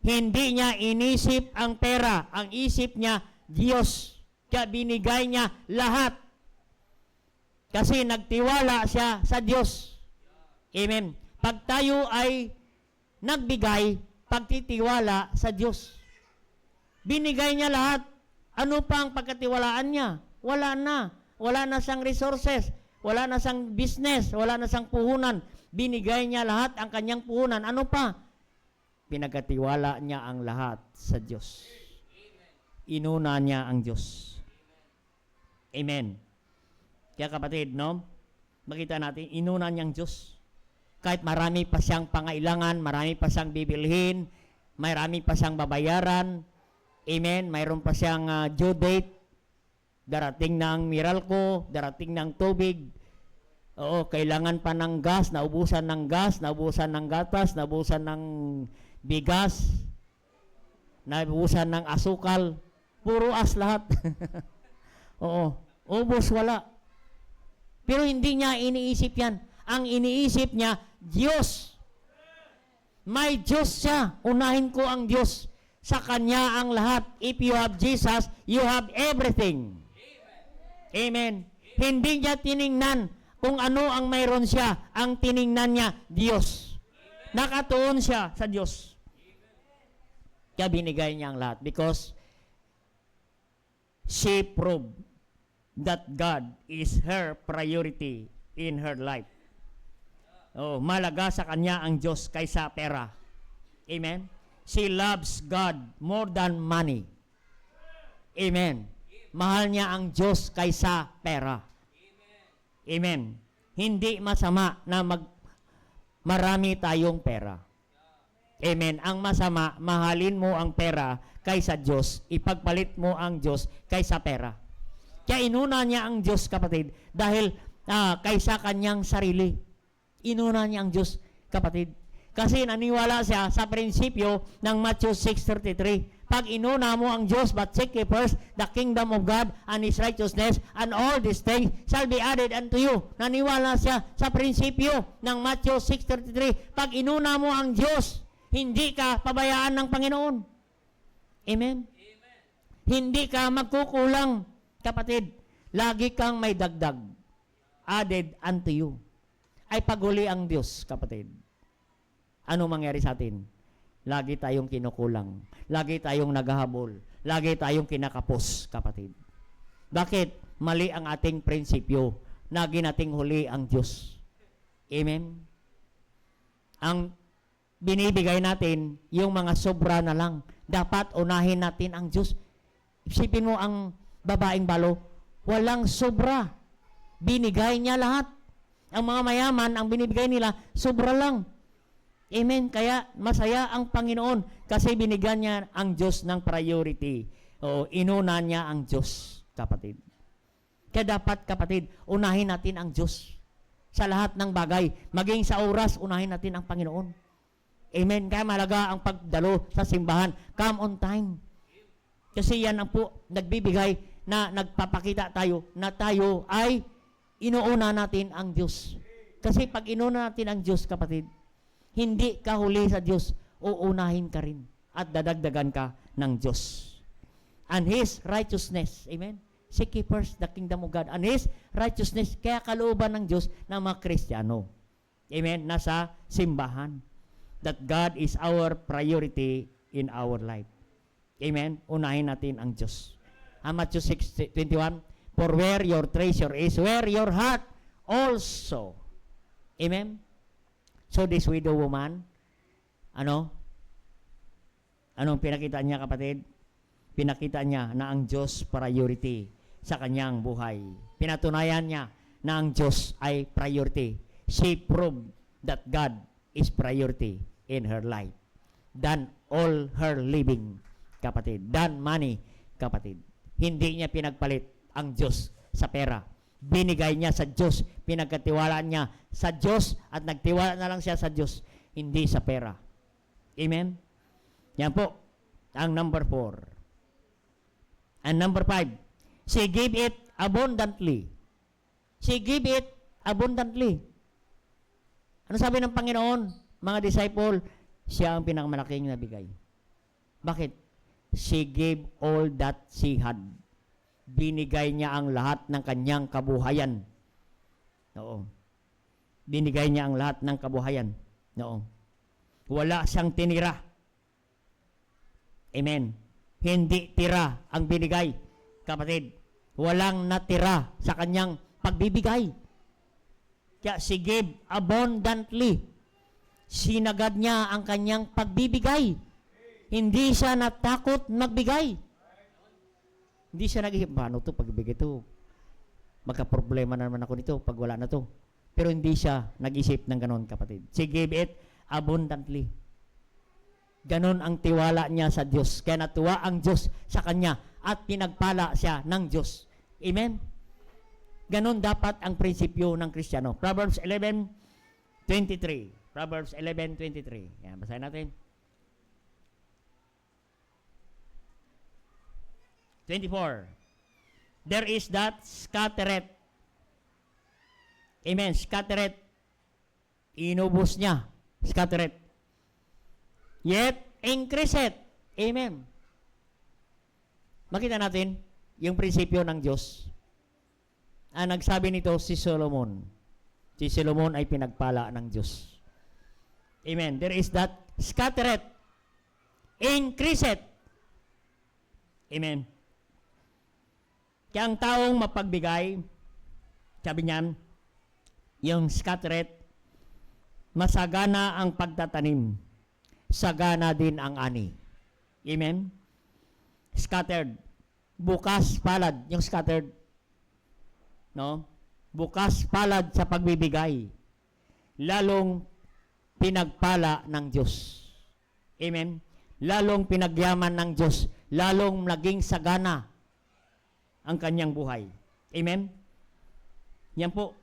Hindi niya inisip ang pera. Ang isip niya, Diyos. Kaya binigay niya lahat. Kasi nagtiwala siya sa Diyos. Amen. Pag tayo ay nagbigay, pagtitiwala sa Diyos. Binigay niya lahat. Ano pa ang pagkatiwalaan niya? Wala na. Wala na siyang resources. Wala na siyang business. Wala na siyang puhunan. Binigay niya lahat ang kanyang puhunan. Ano pa? Pinagkatiwala niya ang lahat sa Diyos. Inuna niya ang Diyos. Amen. Kaya kapatid, no? Makita natin, inuna niyang Diyos. Kahit marami pa siyang pangailangan, marami pa siyang bibilhin, marami pa siyang babayaran, amen, mayroon pa siyang due date, darating ng Meralco, darating ng tubig, oo, kailangan pa ng gas, naubusan ng gatas, naubusan ng bigas, naubusan ng asukal, puro as lahat. Oo, ubos, wala. Pero hindi niya iniisip yan. Ang iniisip niya, Diyos. May Diyos siya. Unahin ko ang Diyos. Sa Kanya ang lahat. If you have Jesus, you have everything. Amen. Hindi niya tiningnan kung ano ang mayroon siya. Ang tiningnan niya, Diyos. Nakatuon siya sa Diyos. Kaya binigay niya ang lahat. Because she proved that God is her priority in her life. Oh, malaga sa kanya ang Diyos kaysa pera. Amen. She loves God more than money. Amen. Mahal niya ang Diyos kaysa pera. Amen. Hindi masama na marami tayong pera. Amen. Ang masama, mahalin mo ang pera kaysa Diyos. Ipagpalit mo ang Diyos kaysa pera. Kaya inuna niya ang Diyos, kapatid, dahil kaysa kanyang sarili. Inuna niya ang Diyos, kapatid. Kasi naniwala siya sa prinsipyo ng Matthew 6:33. Pag inuna mo ang Diyos, but seek ye first the kingdom of God and His righteousness, and all these things shall be added unto you. Naniwala siya sa prinsipyo ng Matthew 6:33. Pag inuna mo ang Diyos, hindi ka pabayaan ng Panginoon. Amen? Amen. Hindi ka magkukulang, kapatid. Lagi kang may dagdag. Added unto you. Ay paghuli ang Diyos, kapatid. Ano mangyari sa atin? Lagi tayong kinukulang. Lagi tayong naghahabol. Lagi tayong kinakapos, kapatid. Bakit? Mali ang ating prinsipyo. Lagi nating huli ang Diyos. Amen? Ang binibigay natin, yung mga sobra na lang. Dapat unahin natin ang Diyos. Isipin mo ang babaeng balo, walang sobra. Binigay niya lahat. Ang mga mayaman, ang binibigay nila, sobra lang. Amen. Kaya masaya ang Panginoon kasi binigyan niya ang Diyos ng priority. O inuna niya ang Diyos, kapatid. Kaya dapat, kapatid, unahin natin ang Diyos sa lahat ng bagay. Maging sa oras, unahin natin ang Panginoon. Amen. Kaya malaga ang pagdalo sa simbahan. Come on time. Kasi yan ang po nagbibigay na nagpapakita tayo na tayo ay inuuna natin ang Diyos. Kasi pag inuuna natin ang Diyos, kapatid, hindi ka huli sa Diyos, uunahin ka rin at dadagdagan ka ng Diyos. And His righteousness, amen? Seek ye first the kingdom of God and His righteousness, kaya kalooban ng Diyos ng mga Kristiyano. Amen? Nasa simbahan. That God is our priority in our life. Amen? Unahin natin ang Diyos. Matthew 6:21, for where your treasure is, where your heart also. Amen? So this widow woman, anong pinakita niya, kapatid? Pinakita niya na ang Diyos priority sa kanyang buhay. Pinatunayan niya na ang Diyos ay priority. She proved that God is priority in her life than all her living, kapatid. Than money, kapatid. Hindi niya pinagpalit ang Diyos sa pera. Binigay niya sa Diyos, pinagkatiwalaan niya sa Diyos at nagtiwala na lang siya sa Diyos, hindi sa pera. Amen? Yan po, ang number 4. And number 5, she gave it abundantly. She gave it abundantly. Ano sabi ng Panginoon? Mga disciple, siya ang pinakamalaking nabigay. Bakit? She gave all that she had. Binigay niya ang lahat ng kanyang kabuhayan. Oo. Binigay niya ang lahat ng kabuhayan. Oo. Wala siyang tinira. Amen. Hindi tira ang binigay, kapatid. Walang natira sa kanyang pagbibigay. Kaya she gave abundantly. Sinagad niya ang kanyang pagbibigay. Hindi siya natakot magbigay. Hindi siya nag-isip, paano ito, pagbigay ito? Magka-problema na naman ako nito pag wala na to. Pero hindi siya nag-isip ng ganon, kapatid. She gave it abundantly. Ganon ang tiwala niya sa Diyos. Kaya natuwa ang Diyos sa kanya at pinagpala siya ng Diyos. Amen? Ganon dapat ang prinsipyo ng Kristiyano. Proverbs 11:23. Proverbs 11:23. Yan, basahin natin. 24. There is that scattereth. Amen. Scattereth. Inubos niya. Scattereth. Yet increaseth. Amen. Makita natin yung prinsipyo ng Diyos. Ang nagsabi nito si Solomon. Si Solomon ay pinagpala ng Diyos. Amen. There is that scattereth. Increaseth. Amen. Kaya ang taong mapagbigay, sabi niyan, yung scattereth, masagana ang pagtatanim, sagana din ang ani. Amen? Scattered. Bukas palad, yung scattered. No? Bukas palad sa pagbibigay. Lalong pinagpala ng Diyos. Amen? Lalong pinagyaman ng Diyos. Lalong naging sagana ang kanyang buhay. Amen? Yan po.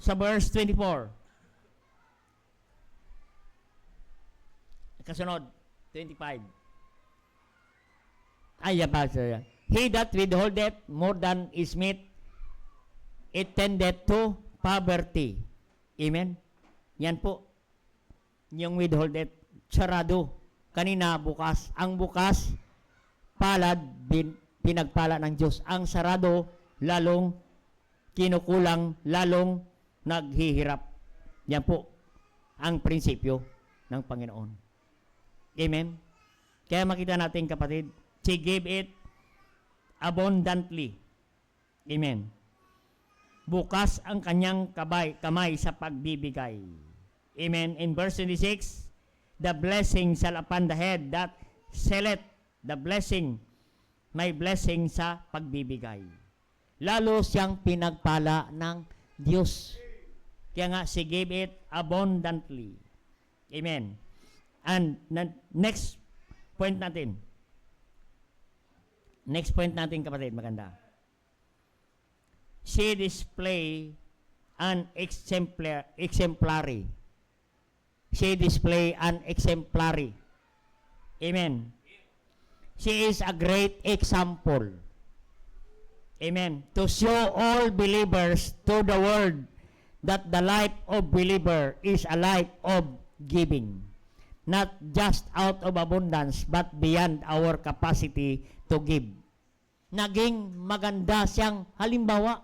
Sa verse 24. Kasunod, 25. Yan pa. He that withholdeth more than is meet, it tendeth to poverty. Amen? Yan po. Yung withholdeth, sarado. Kanina, bukas. Ang bukas, palad, pinagpala ng Diyos. Ang sarado, lalong kinukulang, lalong naghihirap. Yan po ang prinsipyo ng Panginoon. Amen? Kaya makita natin, kapatid, she gave it abundantly. Amen? Bukas ang kanyang kamay sa pagbibigay. Amen? In verse 26, the blessing shall upon the head that selleth the blessing. May blessing sa pagbibigay. Lalo siyang pinagpala ng Diyos. Kaya nga, she gave it abundantly. Amen. And next point natin. Next point natin, kapatid, maganda. She display an exemplary. She display an exemplary. Amen. She is a great example. Amen. To show all believers to the world that the life of believer is a life of giving. Not just out of abundance, but beyond our capacity to give. Naging maganda siyang halimbawa.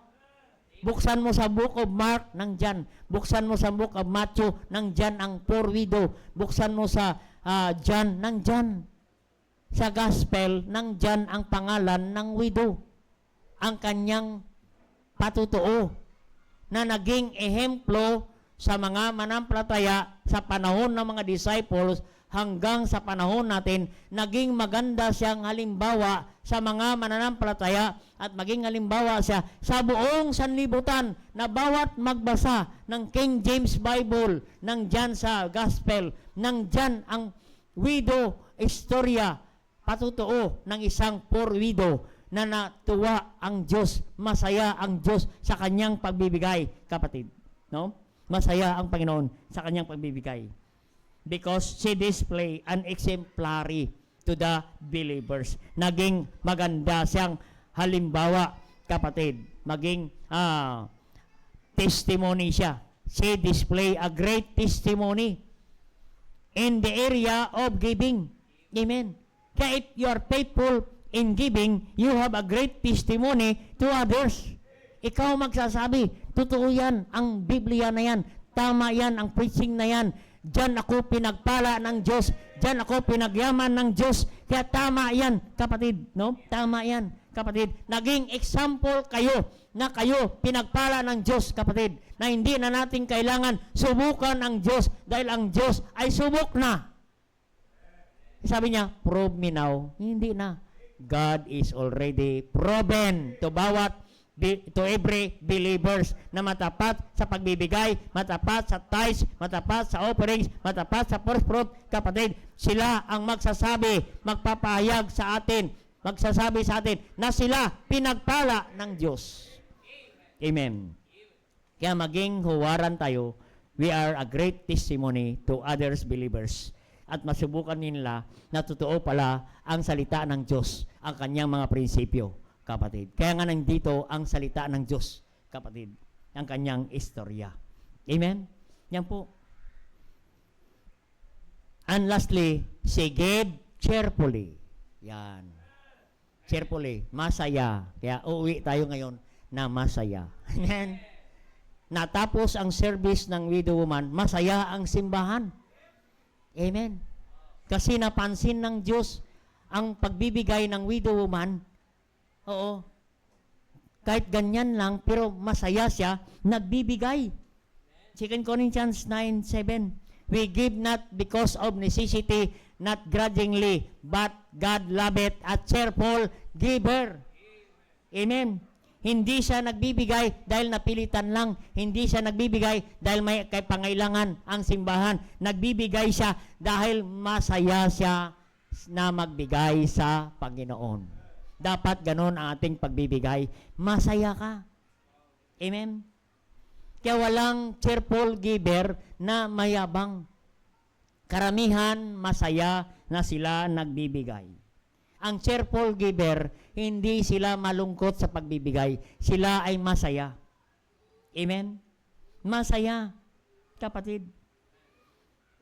Buksan mo sa book of Mark, nandyan. Buksan mo sa book of Matthew, nandyan ang poor widow. Buksan mo sa John, nandyan. Sa gospel, nandyan ang pangalan ng widow. Ang kanyang patutuo na naging ehemplo sa mga manampalataya sa panahon ng mga disciples hanggang sa panahon natin, naging maganda siyang halimbawa sa mga mananampalataya at maging halimbawa siya sa buong sanlibutan na bawat magbasa ng King James Bible, nandyan sa Gospel, nandyan ang widow istorya, patutuo ng isang poor widow na natuwa ang Diyos, masaya ang Diyos sa kanyang pagbibigay, kapatid. No? Masaya ang Panginoon sa kanyang pagbibigay. Because she display an exemplary to the believers. Naging maganda siyang halimbawa, kapatid. Maging testimony siya. She display a great testimony in the area of giving. Amen. Kaya if you are faithful in giving, you have a great testimony to others. Ikaw magsasabi, totoo yan, ang Biblia na yan, tama yan, ang preaching na yan, diyan ako pinagpala ng Diyos, diyan ako pinagyaman ng Diyos, kaya tama yan, kapatid, no? Tama yan, kapatid. Naging example kayo, na kayo pinagpala ng Diyos, kapatid, na hindi na natin kailangan subukan ang Diyos, dahil ang Diyos ay subok na. Sabi niya, prove me now. Hindi na. God is already proven to every believers na matapat sa pagbibigay, matapat sa tithes, matapat sa offerings, matapat sa first fruit, kapatid, sila ang magsasabi, magpapahayag sa atin, magsasabi sa atin na sila pinagpala ng Diyos. Amen. Kaya maging huwaran tayo, we are a great testimony to others believers. At masubukan nila na totoo pala ang salita ng Diyos, ang kanyang mga prinsipyo, kapatid. Kaya nga nandito ang salita ng Diyos, kapatid, ang kanyang istorya. Amen? Yan po. And lastly, she gave cheerfully. Yan. Cheerfully. Masaya. Kaya uuwi tayo ngayon na masaya. Amen? Natapos ang service ng widow woman, masaya ang simbahan. Amen? Kasi napansin ng Diyos ang pagbibigay ng widow woman. Oo. Kahit ganyan lang, pero masaya siya, nagbibigay. 2 Corinthians 9:7. We give not because of necessity, not grudgingly, but God loveth a cheerful giver. Amen. Hindi siya nagbibigay dahil napilitan lang. Hindi siya nagbibigay dahil may pangailangan ang simbahan. Nagbibigay siya dahil masaya siya na magbigay sa Panginoon. Dapat ganon ang ating pagbibigay. Masaya ka. Amen? Kaya walang cheerful giver na mayabang. Karamihan masaya na sila nagbibigay. Ang cheerful giver, hindi sila malungkot sa pagbibigay. Sila ay masaya. Amen? Masaya, kapatid.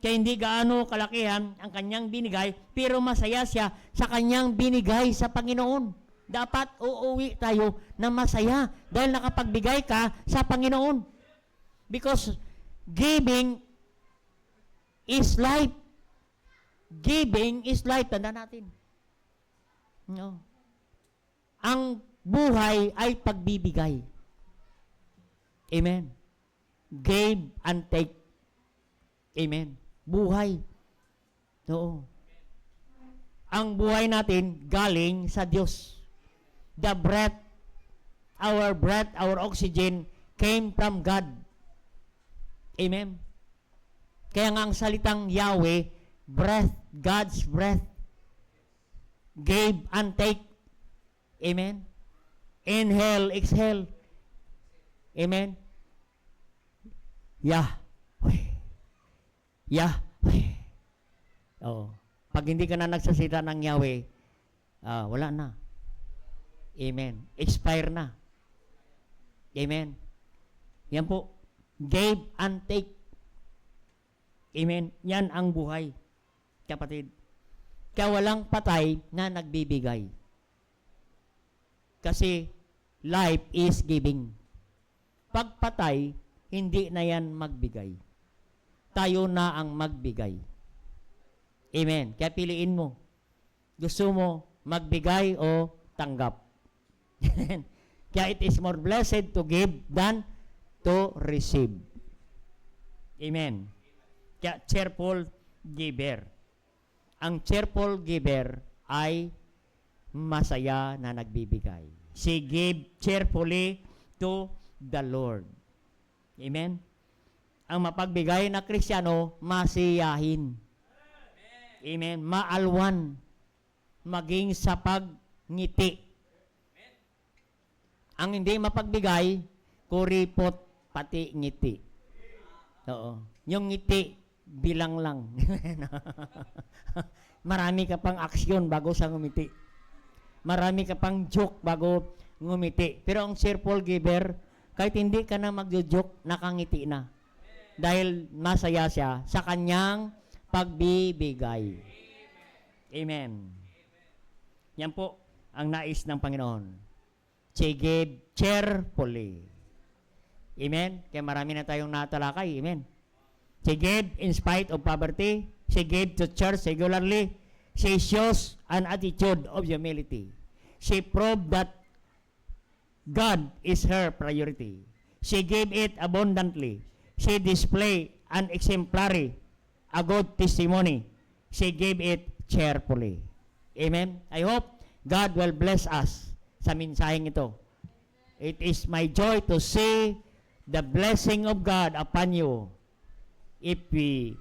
Kaya hindi gaano kalakihan ang kanyang binigay, pero masaya siya sa kanyang binigay sa Panginoon. Dapat uuwi tayo na masaya dahil nakapagbigay ka sa Panginoon. Because giving is life. Giving is life. Tanda natin. No. Ang buhay ay pagbibigay. Amen. Give and take. Amen. Buhay. Oo. Ang buhay natin galing sa Diyos. The breath, our oxygen came from God. Amen. Kaya nga ang salitang Yahweh, breath, God's breath, gave and take. Amen? Inhale, exhale. Amen? Yahweh. Yahweh. Oo. Pag hindi ka na nagsasita ng Yahweh, wala na. Amen. Expire na. Amen. Yan po. Gave and take. Amen. Yan ang buhay. Kapatid. Kaya walang patay na nagbibigay. Kasi life is giving. Pag patay, hindi na yan magbigay. Tayo na ang magbigay. Amen. Kaya piliin mo. Gusto mo magbigay o tanggap. Kaya it is more blessed to give than to receive. Amen. Kaya cheerful giver. Ang cheerful giver ay masaya na nagbibigay. She gave cheerfully to the Lord. Amen. Ang mapagbigay na Kristiyano, masiyahin. Amen. Maalwan. Maging sa pagngiti. Ang hindi mapagbigay, kuripot, pati ngiti. Oo. Yung ngiti, bilang lang. Marami ka pang aksyon bago sa ngumiti. Marami ka pang joke bago ngumiti. Pero ang cheerful giver, kahit hindi ka na magjo-joke, nakangiti na. Dahil masaya siya sa kanyang pagbibigay. Amen. Yan po ang nais ng Panginoon. She gave cheerfully. Amen? Kaya marami na tayong natalakay. Amen? She gave in spite of poverty. She gave to church regularly. She shows an attitude of humility. She proved that God is her priority. She gave it abundantly. She displayed an exemplary, a good testimony. She gave it cheerfully. Amen? I hope God will bless us sa mensaheng ito. It is my joy to see the blessing of God upon you if we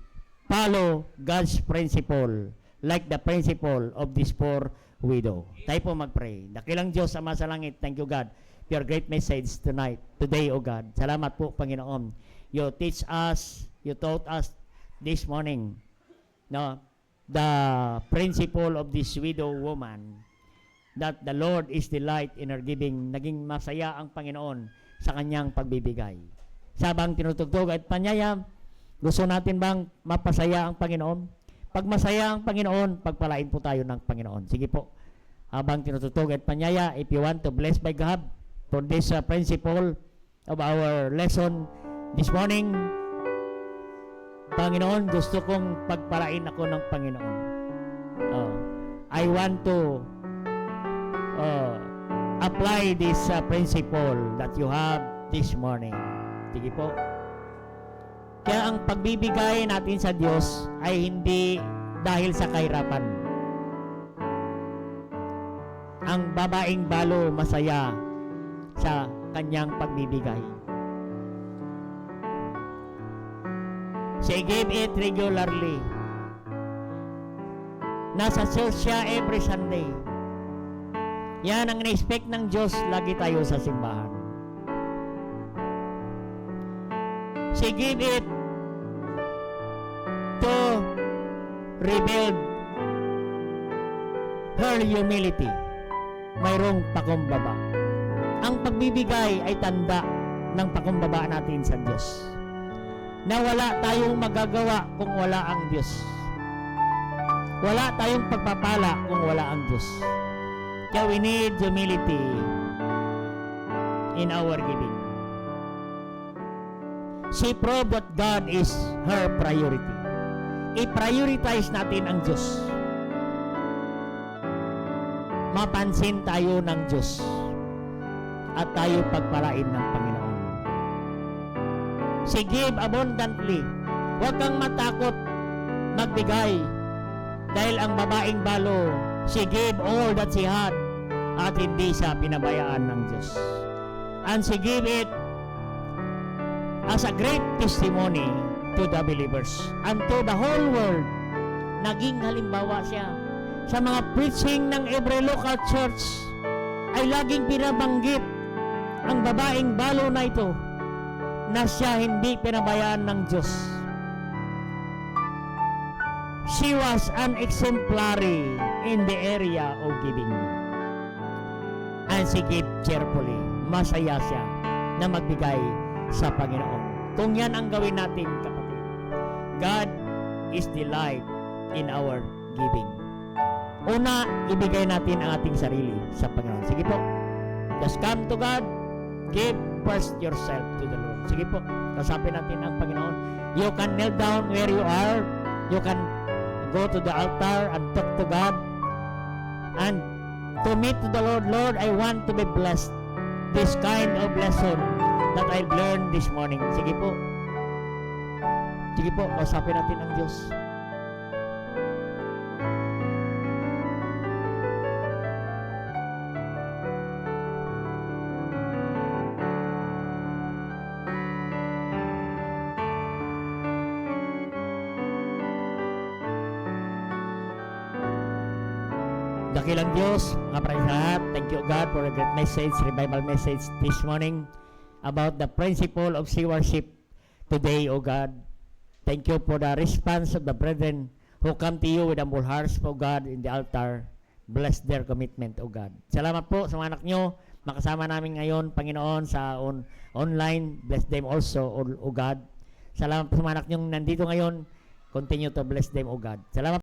follow God's principle like the principle of this poor widow. Tayo po mag-pray. Dakilang Diyos, Ama sa langit, thank you God for your great message tonight, today, O God. Salamat po, Panginoon. You teach us, you taught us this morning, no, the principle of this widow woman, that the Lord is delight in her giving. Naging masaya ang Panginoon sa kanyang pagbibigay. Sabang tinutugtog at panyaya, gusto natin bang mapasaya ang Panginoon? Pag masaya ang Panginoon, pagpalain po tayo ng Panginoon. Sige po. Habang tinutugtog at panyaya, if you want to bless by God for this principle of our lesson this morning, Panginoon, gusto kong pagpalain ako ng Panginoon. I want to apply this principle that you have this morning. Sige po. Kaya ang pagbibigay natin sa Diyos ay hindi dahil sa kahirapan. Ang babaeng balo masaya sa kanyang pagbibigay. She gave it regularly. Nasa church siya every Sunday. Yan ang na-expect ng Diyos, lagi tayo sa simbahan. She gave it to rebuild her humility. Mayroong pakumbaba. Ang pagbibigay ay tanda ng pakumbaba natin sa Diyos. Na wala tayong magagawa kung wala ang Diyos. Wala tayong pagpapala kung wala ang Diyos. Kaya we need humility in our giving. She proved that God is her priority. I-prioritize natin ang Diyos. Mapansin tayo ng Diyos at tayo pagpalain ng Panginoon. She gave abundantly. Huwag kang matakot magbigay dahil ang babaeng balo, she gave all that she had at hindi siya pinabayaan ng Diyos. And she gave it as a great testimony to the believers and to the whole world. Naging halimbawa siya. Sa mga preaching ng every local church ay laging binabanggit ang babaeng balo na ito na siya hindi pinabayaan ng Diyos. She was an exemplary in the area of giving. And she gave cheerfully. Masaya siya na magbigay sa Panginoon. Kung yan ang gawin natin, kapatid, God is delight in our giving. Una, ibigay natin ang ating sarili sa Panginoon. Sige po. Just come to God. Give first yourself to the Lord. Sige po. Kasapin natin ang Panginoon. You can kneel down where you are. You can go to the altar and talk to God. And to meet to the Lord, Lord, I want to be blessed. This kind of lesson that I've learned this morning. Sige po. Sige po. Kasapin natin ang Diyos. Dakilang Diyos, mga praise lahat. Thank you, God, for a great message, revival message this morning about the principle of stewardship today, O God. Thank you for the response of the brethren who come to you with humble hearts, O God, in the altar. Bless their commitment, O God. Salamat po sa mga anak nyo. Makasama namin ngayon, Panginoon, sa online. Bless them also, O God. Salamat po sa mga anak nyo nandito ngayon. Continue to bless them, O God. Salamat.